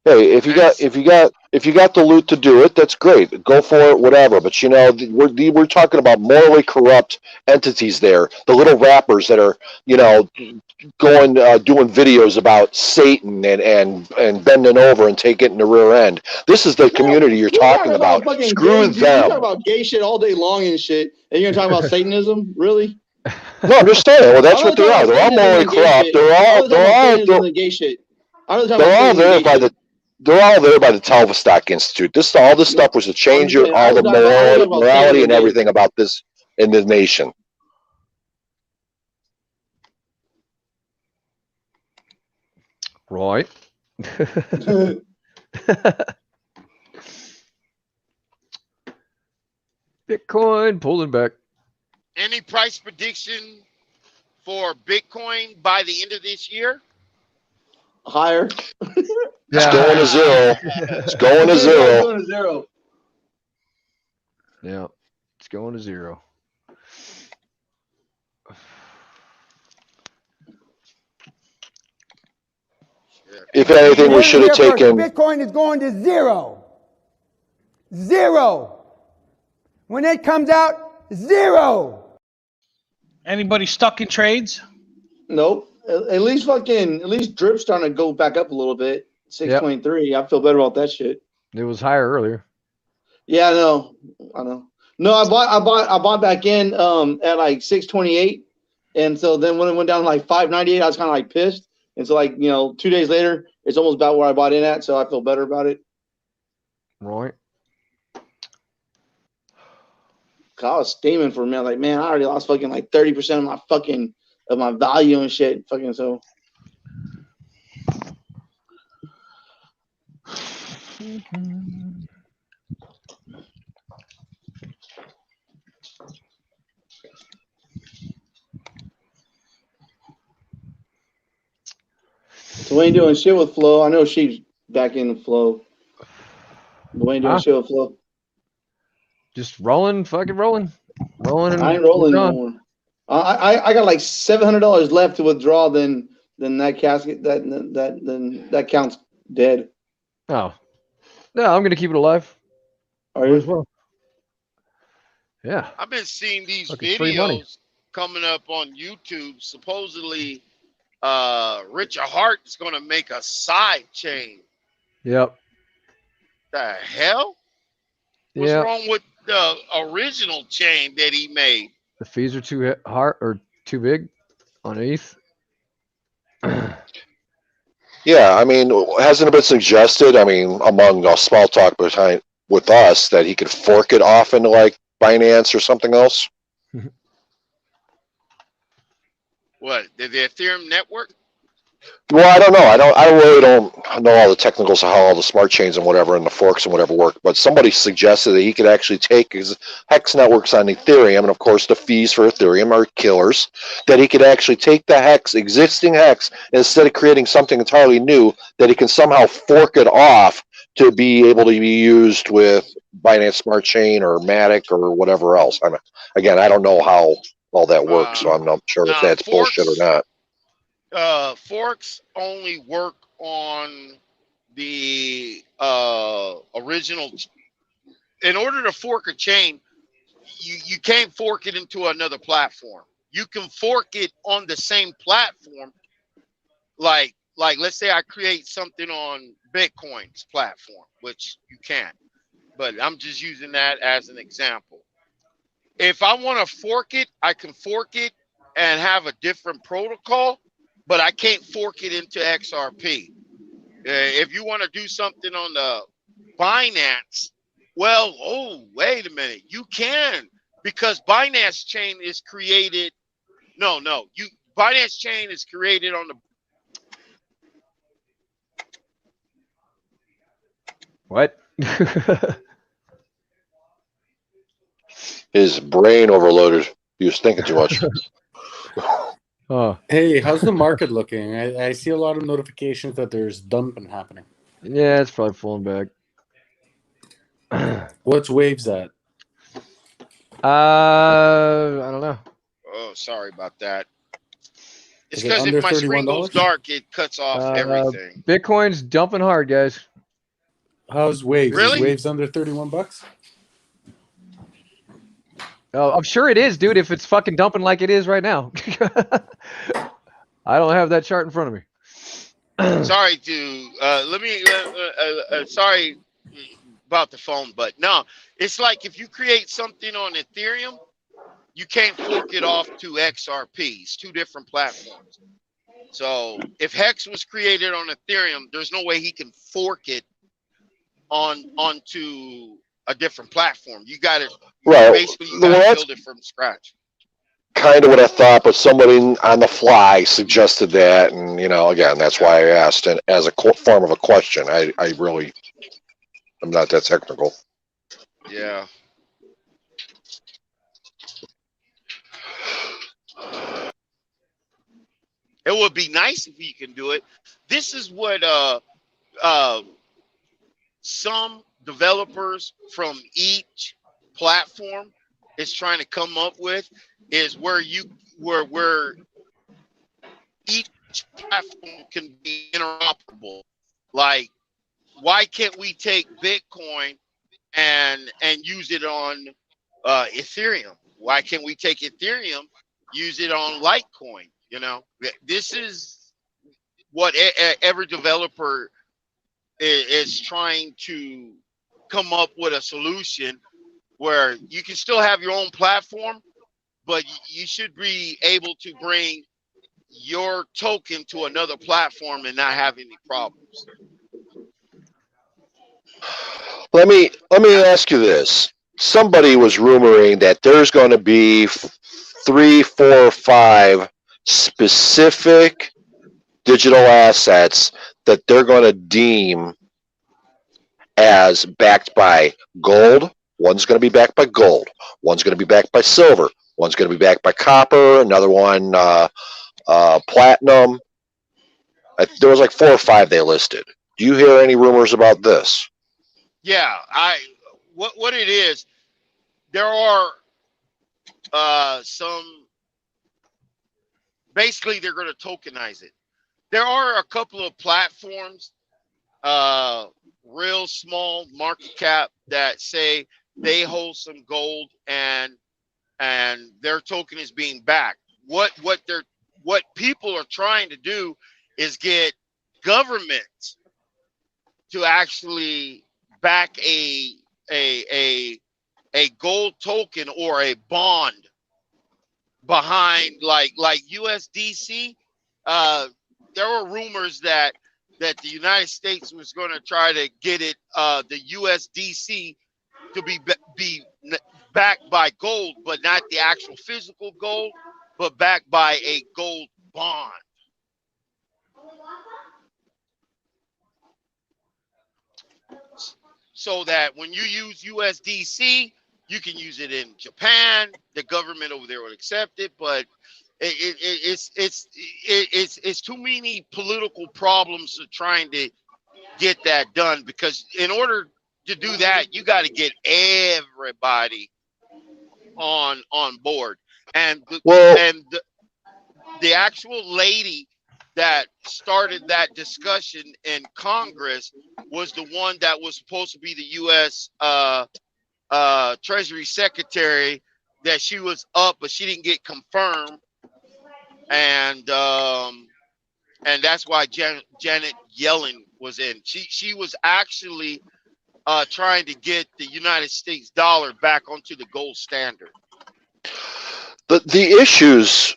Hey, if you got the loot to do it, that's great. Go for it, whatever. But you know, we're talking about morally corrupt entities there. The little rappers that are, you know, going doing videos about Satan and bending over and taking the rear end. This is the community you're talking about. Screw them. You talk about gay shit all day long and shit, and you're gonna talk about Satanism, really? No, I'm just saying. Well, that's what they are. They're all morally corrupt. They're all gay shit. They're all there by the Tavistock Institute. All this stuff was to change all the morality and everything about this in the nation. Right. Bitcoin pulling back. Any price prediction for Bitcoin by the end of this year? Higher. It's going to zero. It's going to zero. It's going to zero. Yeah, it's going to zero. If anything, we should have taken. Bitcoin is going to zero. Zero. When it comes out, zero. Anybody stuck in trades? Nope. At least Drip's starting to go back up a little bit. 623. Yep. I feel better about that shit. It was higher earlier. Yeah, I know. No, I bought back in at like 628, and so then when it went down to like 598, I was kind of like pissed. And so, like, you know, 2 days later, it's almost about where I bought in at, so I feel better about it. Right. I was steaming for a minute. Like, man, I already lost fucking like 30% of my value and shit. Fucking so. So we ain't doing shit with Flo. I know she's back in the flow. But we ain't doing shit with Flo. Just rolling, fucking rolling. And I ain't rolling no more. I got like $700 left to withdraw. Then that casket that counts dead. Oh, no, I'm gonna keep it alive. Are you? Well. Yeah. I've been seeing these Fucking free money. videos coming up on YouTube. Supposedly, Richard Hart is going to make a side chain. Yep. The hell? What's wrong with the original chain that he made? The fees are too hard or too big on ETH. Yeah, I mean, hasn't it been suggested? I mean, among small talk behind with us that he could fork it off into like Binance or something else. What, the Ethereum network? Well, I don't know. I really don't know all the technicals of how all the smart chains and whatever and the forks and whatever work. But somebody suggested that he could actually take his Hex networks on Ethereum, and of course the fees for Ethereum are killers. That he could actually take the existing Hex, instead of creating something entirely new, that he can somehow fork it off to be able to be used with Binance Smart Chain or Matic or whatever else. Again, I don't know how all that works, so I'm not sure if that's bullshit or not. Forks only work on the original. In order to fork a chain, you can't fork it into another platform. You can fork it on the same platform. Like let's say I create something on Bitcoin's platform, which you can't. But I'm just using that as an example. If I want to fork it, I can fork it and have a different protocol, but I can't fork it into XRP. If you want to do something on the Binance, well, oh, wait a minute. You can, because Binance chain is created. No, Binance chain is created on the. What? His brain overloaded. He was thinking too much. Oh. Hey, how's the market looking? I see a lot of notifications that there's dumping happening. Yeah, it's probably falling back. What's waves at? I don't know. Oh, sorry about that. It's Is it because under if my screen $31? goes dark, it cuts off everything. Bitcoin's dumping hard, guys. How's waves? Really? Is waves under $31? Oh, I'm sure it is, dude. If it's fucking dumping like it is right now. I don't have that chart in front of me. Sorry to sorry about the phone, but no, it's like if you create something on Ethereum, you can't fork it off to XRP. It's two different platforms. So if Hex was created on Ethereum, there's no way he can fork it onto a different platform. You got to basically build it from scratch. Kind of what I thought, but somebody on the fly suggested that, and again, that's why I asked, and as a form of a question. I really, I'm not that technical. Yeah. It would be nice if you can do it. This is what some developers from each platform is trying to come up with, is where each platform can be interoperable. Like, why can't we take Bitcoin and use it on Ethereum? Why can't we take Ethereum, use it on Litecoin? This is what every developer is trying to come up with, a solution where you can still have your own platform, but you should be able to bring your token to another platform and not have any problems. Let me ask you this. somebody was rumoring that there's going to be 3, 4, 5 specific digital assets that they're going to deem as backed by gold. One's going to be backed by gold. One's going to be backed by silver. One's going to be backed by copper. Another one, platinum. There was like 4 or 5 they listed. Do you hear any rumors about this? Yeah, what it is, there are some, basically they're going to tokenize it. There are a couple of platforms, real small market cap, that say they hold some gold and their token is being backed. What people are trying to do is get government to actually back a gold token or a bond behind, like USDC. There were rumors that the United States was going to try to get it, the USDC, to be backed by gold, but not the actual physical gold, but backed by a gold bond. So that when you use USDC, you can use it in Japan. The government over there would accept it, but it's too many political problems of trying to get that done, because in order to do that, you got to get everybody on board. And the actual lady that started that discussion in Congress was the one that was supposed to be the U.S. Treasury Secretary. That she was up, but she didn't get confirmed, and that's why Janet Yellen was in. She was actually trying to get the United States dollar back onto the gold standard. The issues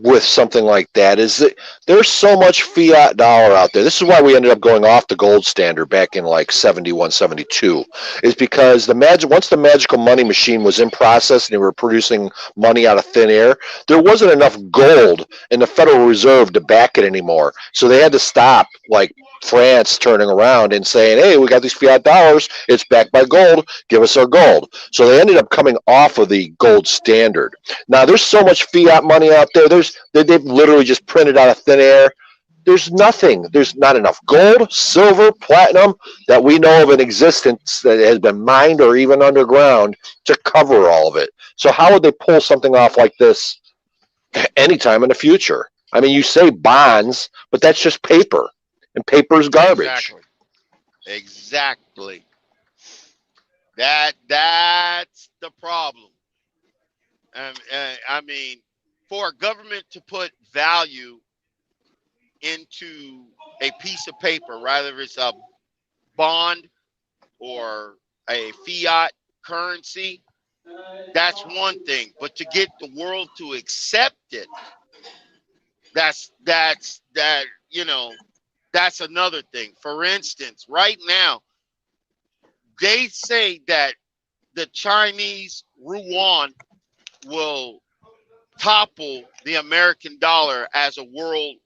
with something like that is that there's so much fiat dollar out there. This is why we ended up going off the gold standard back in like 71, 72, is because once the magical money machine was in process and they were producing money out of thin air, there wasn't enough gold in the Federal Reserve to back it anymore. So they had to stop, like France turning around and saying, hey, we got these fiat dollars, it's backed by gold, give us our gold. So they ended up coming off of the gold standard. Now there's so much fiat money out there. They've literally just printed out of thin air. There's nothing. There's not enough gold, silver, platinum that we know of in existence that has been mined or even underground to cover all of it. So how would they pull something off like this anytime in the future? I mean, you say bonds, but that's just paper, and paper's garbage. Exactly. That's the problem. I mean, for a government to put value into a piece of paper, rather it's a bond or a fiat currency, that's one thing. But to get the world to accept it, that's another thing. For instance, right now, they say that the Chinese yuan will topple the American dollar as a world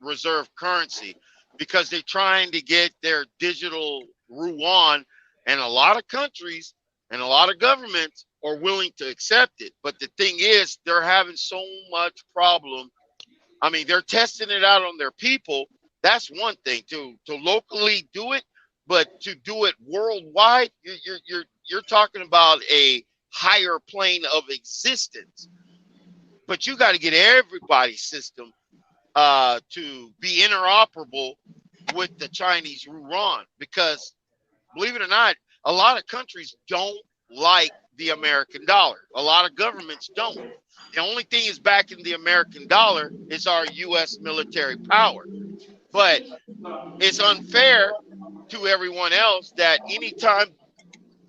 reserve currency, because they're trying to get their digital yuan, and a lot of countries and a lot of governments are willing to accept it. But the thing is, they're having so much problem. I mean, they're testing it out on their people. That's one thing, to locally do it, but to do it worldwide, you're talking about a higher plane of existence. But you got to get everybody's system to be interoperable with the Chinese yuan, because believe it or not, a lot of countries don't like the American dollar. A lot of governments don't. The only thing is backing the American dollar is our U.S. military power. But it's unfair to everyone else that anytime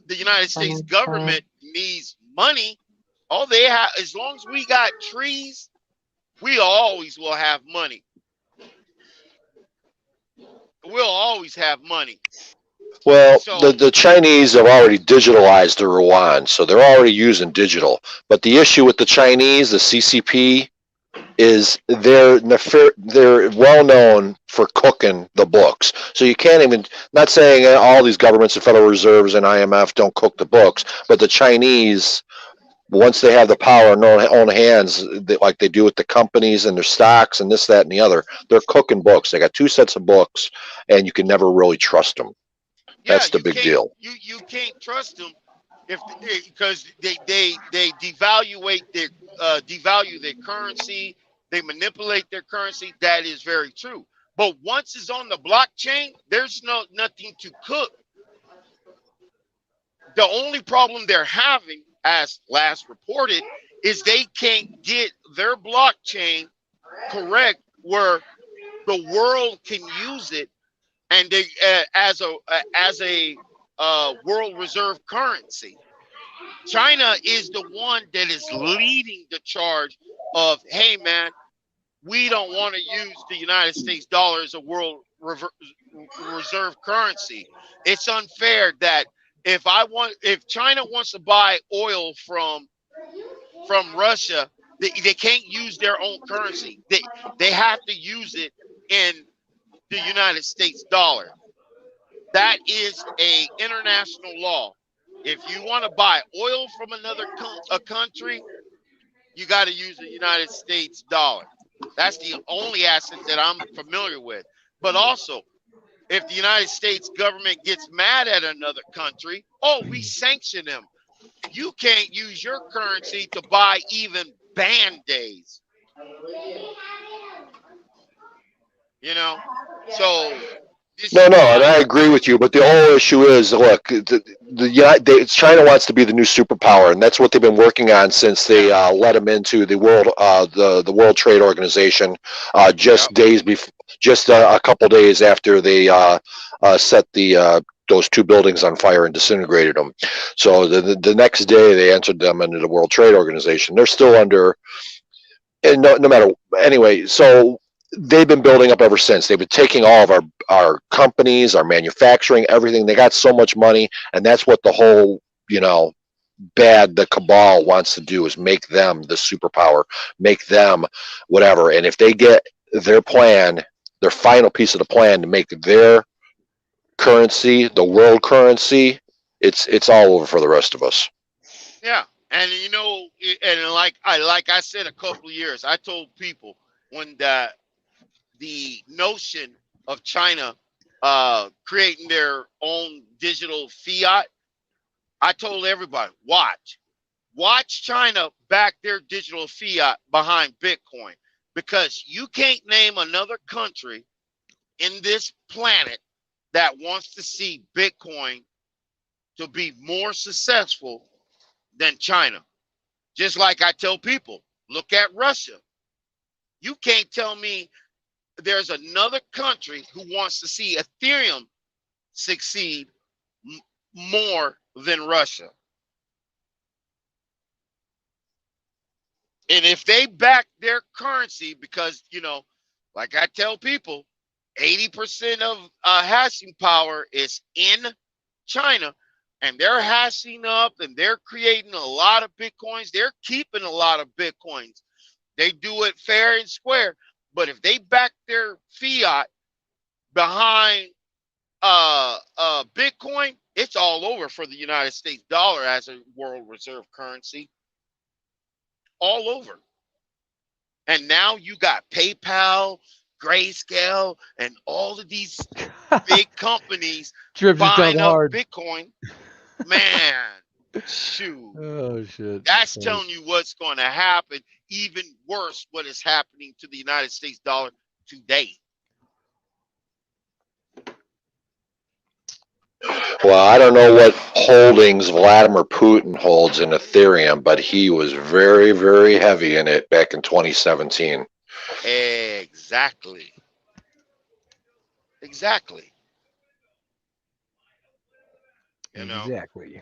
the United States government needs money, all they have, as long as we got trees, we always will have money. We'll always have money. Well, So the Chinese have already digitalized the yuan, so they're already using digital. But the issue with the Chinese, the CCP, is they're well known for cooking the books. So you can't even, not saying all these governments, the Federal Reserves and IMF don't cook the books, but the Chinese, once they have the power in their own hands, like they do with the companies and their stocks and this, that, and the other, they're cooking books. They got two sets of books, and you can never really trust them. yeah, That's the big deal. you can't trust them if because they devalue their currency, they manipulate their currency. That is very true. But once it's on the blockchain, there's nothing to cook. The only problem they're having, as last reported, is they can't get their blockchain correct where the world can use it, and they as a world reserve currency. China is the one that is leading the charge of, hey man, we don't want to use the United States dollar as a world reserve currency. It's unfair that if China wants to buy oil from Russia, they can't use their own currency. They have to use it in the United States dollar. That is a international law. If you want to buy oil from another a country, you got to use the United States dollar. That's the only asset that I'm familiar with. But also, if the United States government gets mad at another country, oh, we sanction them. You can't use your currency to buy even band-aids. You know? So this No, is no, and why I agree with you. But the whole issue is, look, China wants to be the new superpower, and that's what they've been working on since they let them into the the World Trade Organization. Just days before, just a couple days after they set those two buildings on fire and disintegrated them. So the next day they entered them into the World Trade Organization. They're still under, and no matter anyway. So they've been building up ever since. They've been taking all of our companies, our manufacturing, everything. They got so much money, and that's what the whole the cabal wants to do, is make them the superpower, make them whatever. And if they get their plan, their final piece of the plan to make their currency the world currency, it's all over for the rest of us. yeah. And and like I said a couple of years, I told people when the notion of China creating their own digital fiat, I told everybody, watch China back their digital fiat behind Bitcoin, because you can't name another country in this planet that wants to see Bitcoin to be more successful than China. Just like I tell people, look at Russia. You can't tell me there's another country who wants to see Ethereum succeed more than Russia. And if they back their currency, because, like I tell people, 80% of hashing power is in China, and they're hashing up and they're creating a lot of Bitcoins. They're keeping a lot of Bitcoins. They do it fair and square. But if they back their fiat behind Bitcoin, it's all over for the United States dollar as a world reserve currency. All over. And now you got PayPal, Grayscale, and all of these big companies buying up Bitcoin. Man, shoot. Oh shit. That's telling you what's going to happen. Even worse, what is happening to the United States dollar today. Well, I don't know what holdings Vladimir Putin holds in Ethereum, but he was very, very heavy in it back in 2017. Exactly. Exactly. Exactly.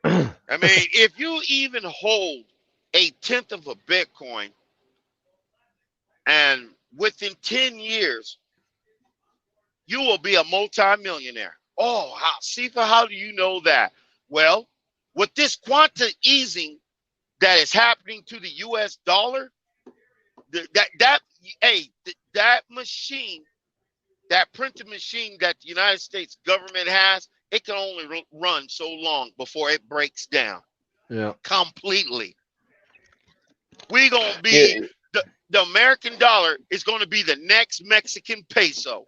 I mean, if you even hold a tenth of a Bitcoin, and within 10 years, you will be a multimillionaire. Oh, how do you know that? Well, with this quanta easing that is happening to the U.S. dollar, that machine, that printing machine that the United States government has, it can only run so long before it breaks down. Yeah. Completely. We're gonna be the American dollar is going to be the next Mexican peso.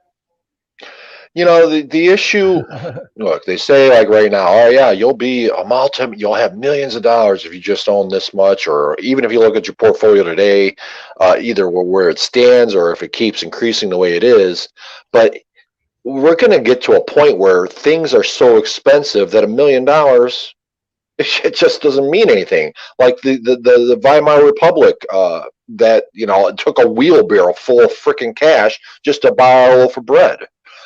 You know, the issue, look, they say like right now, oh yeah, you'll have millions of dollars if you just own this much, or even if you look at your portfolio today, either where it stands or if it keeps increasing the way it is. But we're going to get to a point where things are so expensive that $1 million, it just doesn't mean anything. Like the Weimar Republic, that, it took a wheelbarrow full of freaking cash just to buy a loaf of bread.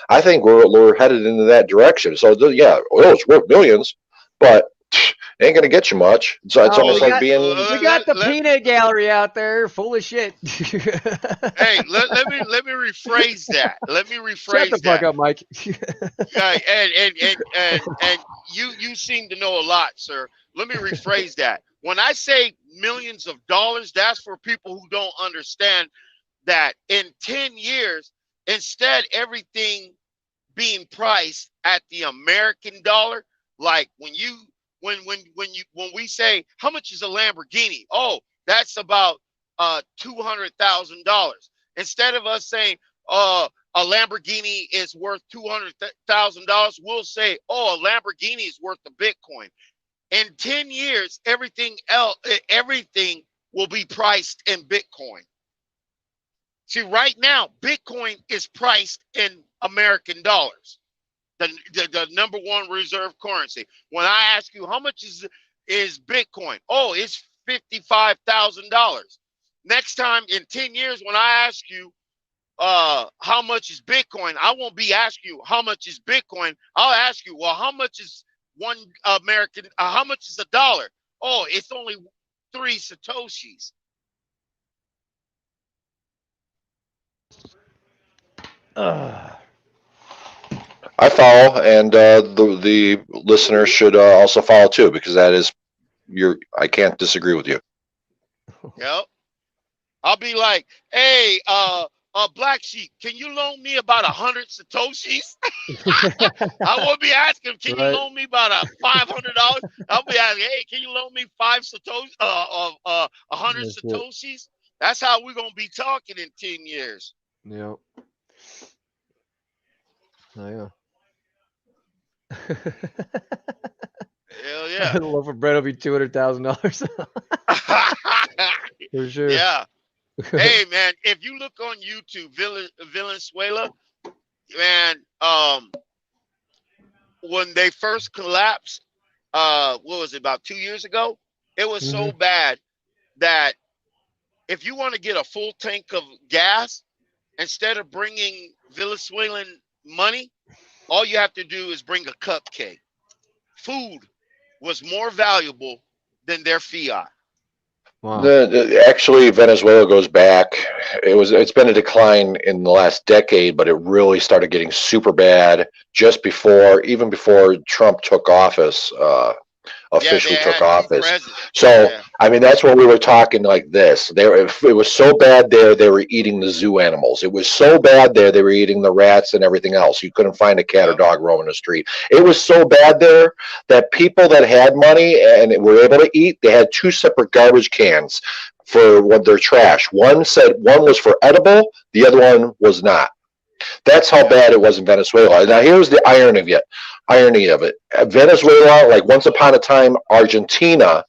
I think we're headed into that direction. So yeah, oil's worth millions, but it ain't gonna get you much. So it's almost like being. We got the peanut gallery out there, full of shit. Hey, let me rephrase that. Let me rephrase Shut the fuck up, Mike. and you seem to know a lot, sir. Let me rephrase that. When I say millions of dollars, that's for people who don't understand that in 10 years, instead everything being priced at the American dollar, like when we say how much is a Lamborghini? Oh, that's about $200,000. Instead of us saying a Lamborghini is worth $200,000, we'll say, oh, a Lamborghini is worth a Bitcoin. In 10 years, everything will be priced in Bitcoin. See, right now, Bitcoin is priced in American dollars, the number one reserve currency. When I ask you how much is Bitcoin, oh, it's $55,000. Next time in 10 years, when I ask you how much is Bitcoin, I won't be asking you how much is Bitcoin. I'll ask you, well, how much is how much is a dollar? Oh, it's only 3 Satoshis. I follow, and the listeners should also follow too, because that is I can't disagree with you. Yep. I'll be like, hey, BlackSheep, can you loan me about 100 Satoshis? I won't be asking, can you loan me about $500? I'll be asking, hey, can you loan me 100 Satoshis? That's how we're gonna be talking in 10 years. Yep. Oh yeah. Hell yeah. A loaf of bread will be $200,000. For sure. Yeah. Hey man, if you look on YouTube, Venezuela, man, when they first collapsed, what was it, about 2 years ago? It was so bad that if you want to get a full tank of gas, instead of bringing Venezuelan money, all you have to do is bring a cupcake. Food was more valuable than their fiat. Wow. Actually, Venezuela goes back. It's been a decline in the last decade, but it really started getting super bad even before Trump took office. Officially took office. So, I mean, that's when we were talking like this. It was so bad there, they were eating the zoo animals. It was so bad there, they were eating the rats and everything else. You couldn't find a cat or dog roaming the street. It was so bad there that people that had money and were able to eat, they had 2 separate garbage cans for their trash. One was for edible, the other one was not. That's how bad it was in Venezuela. Now, here's the irony of it. Venezuela, like once upon a time, Argentina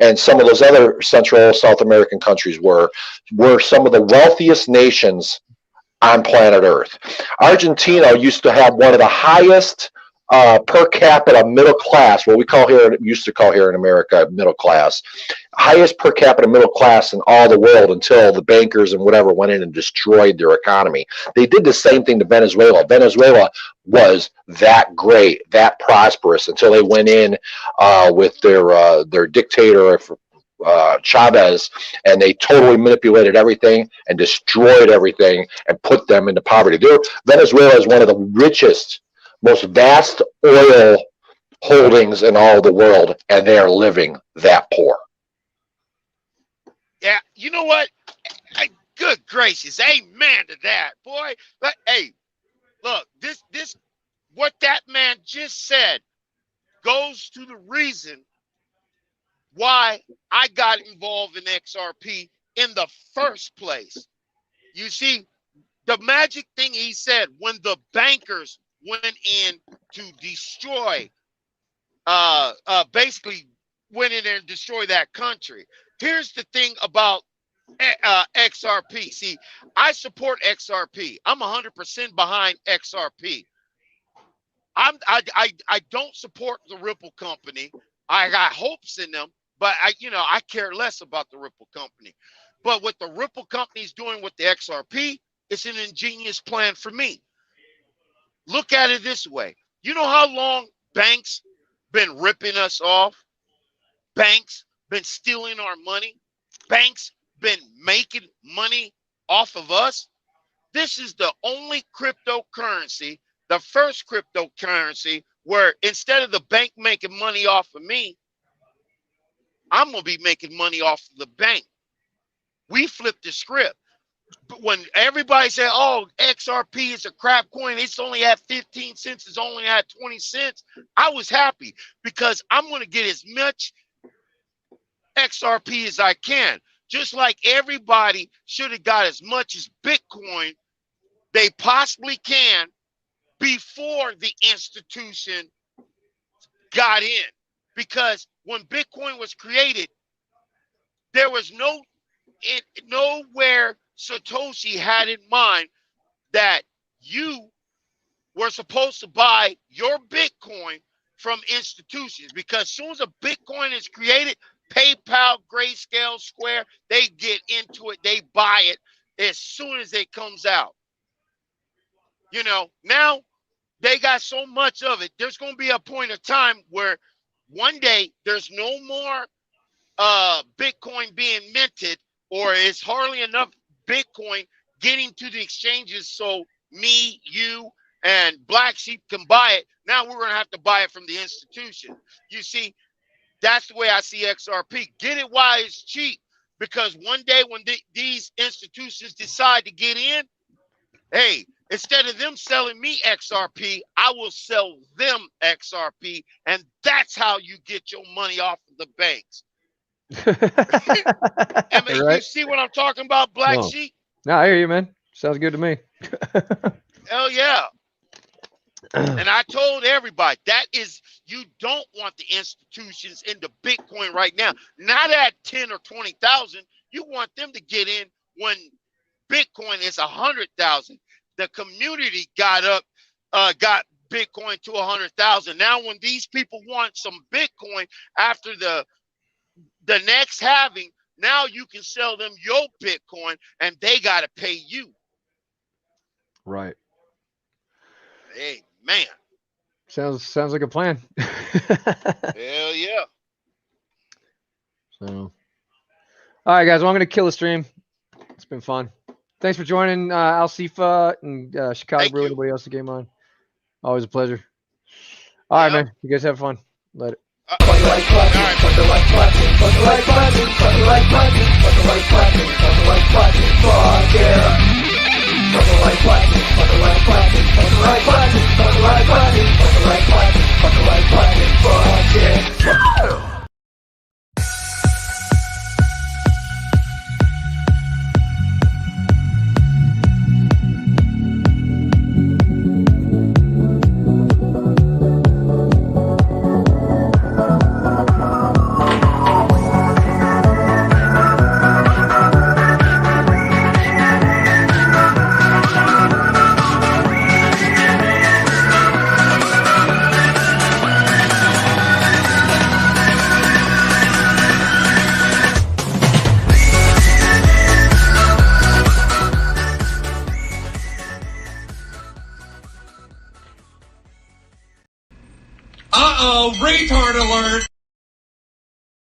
and some of those other Central South American countries were some of the wealthiest nations on planet Earth. Argentina used to have one of the highest per capita middle class, what we used to call here in America middle class, highest per capita middle class in all the world until the bankers and whatever went in and destroyed their economy. They did the same thing to Venezuela. Venezuela was that great, that prosperous until they went in with their dictator Chavez, and they totally manipulated everything and destroyed everything and put them into poverty. Venezuela is one of the richest, most vast oil holdings in all the world, and they are living that poor. Yeah, you know what? Good gracious, amen to that, boy. But hey, look, this what that man just said goes to the reason why I got involved in XRP in the first place. You see, the magic thing he said when the bankers went in to destroy, basically went in there and destroy that country. Here's the thing about XRP. See, I support XRP. I'm 100% behind XRP. I don't support the Ripple company. I got hopes in them, but I care less about the Ripple company. But what the Ripple company is doing with the XRP, it's an ingenious plan for me. Look at it this way. You know how long banks been ripping us off? Banks been stealing our money? Banks been making money off of us? This is the only cryptocurrency, the first cryptocurrency, where instead of the bank making money off of me, I'm going to be making money off of the bank. We flipped the script. But when everybody said, oh, XRP is a crap coin, it's only at 15 cents, it's only at 20 cents, I was happy because I'm going to get as much XRP as I can. Just like everybody should have got as much as Bitcoin they possibly can before the institution got in. Because when Bitcoin was created, there was nowhere Satoshi had in mind that you were supposed to buy your Bitcoin from institutions. Because as soon as a Bitcoin is created, PayPal, Grayscale, Square, they get into it, they buy it as soon as it comes out. Now they got so much of it. There's going to be a point of time where one day there's no more Bitcoin being minted, or it's hardly enough Bitcoin getting to the exchanges so me, you, and BlackSheep can buy it. Now we're going to have to buy it from the institution. You see, that's the way I see XRP. Get it while it's cheap, because one day when these institutions decide to get in, hey, instead of them selling me XRP, I will sell them XRP, and that's how you get your money off of the banks. Right. You see what I'm talking about, Black Sheep? No, I hear you, man. Sounds good to me. Hell yeah. And I told everybody, you don't want the institutions into Bitcoin right now. Not at 10 or 20,000. You want them to get in when Bitcoin is 100,000. The community got Bitcoin to 100,000. Now, when these people want some Bitcoin after the next halving, now you can sell them your Bitcoin, and they got to pay you. Right. Hey, man. Sounds like a plan. Hell yeah. So, all right, guys. Well, I'm gonna kill the stream. It's been fun. Thanks for joining, Alcifa and Chicago Brew. Anybody else that came on? Always a pleasure. All right, man. You guys have fun. Later. Uh-oh, retard alert!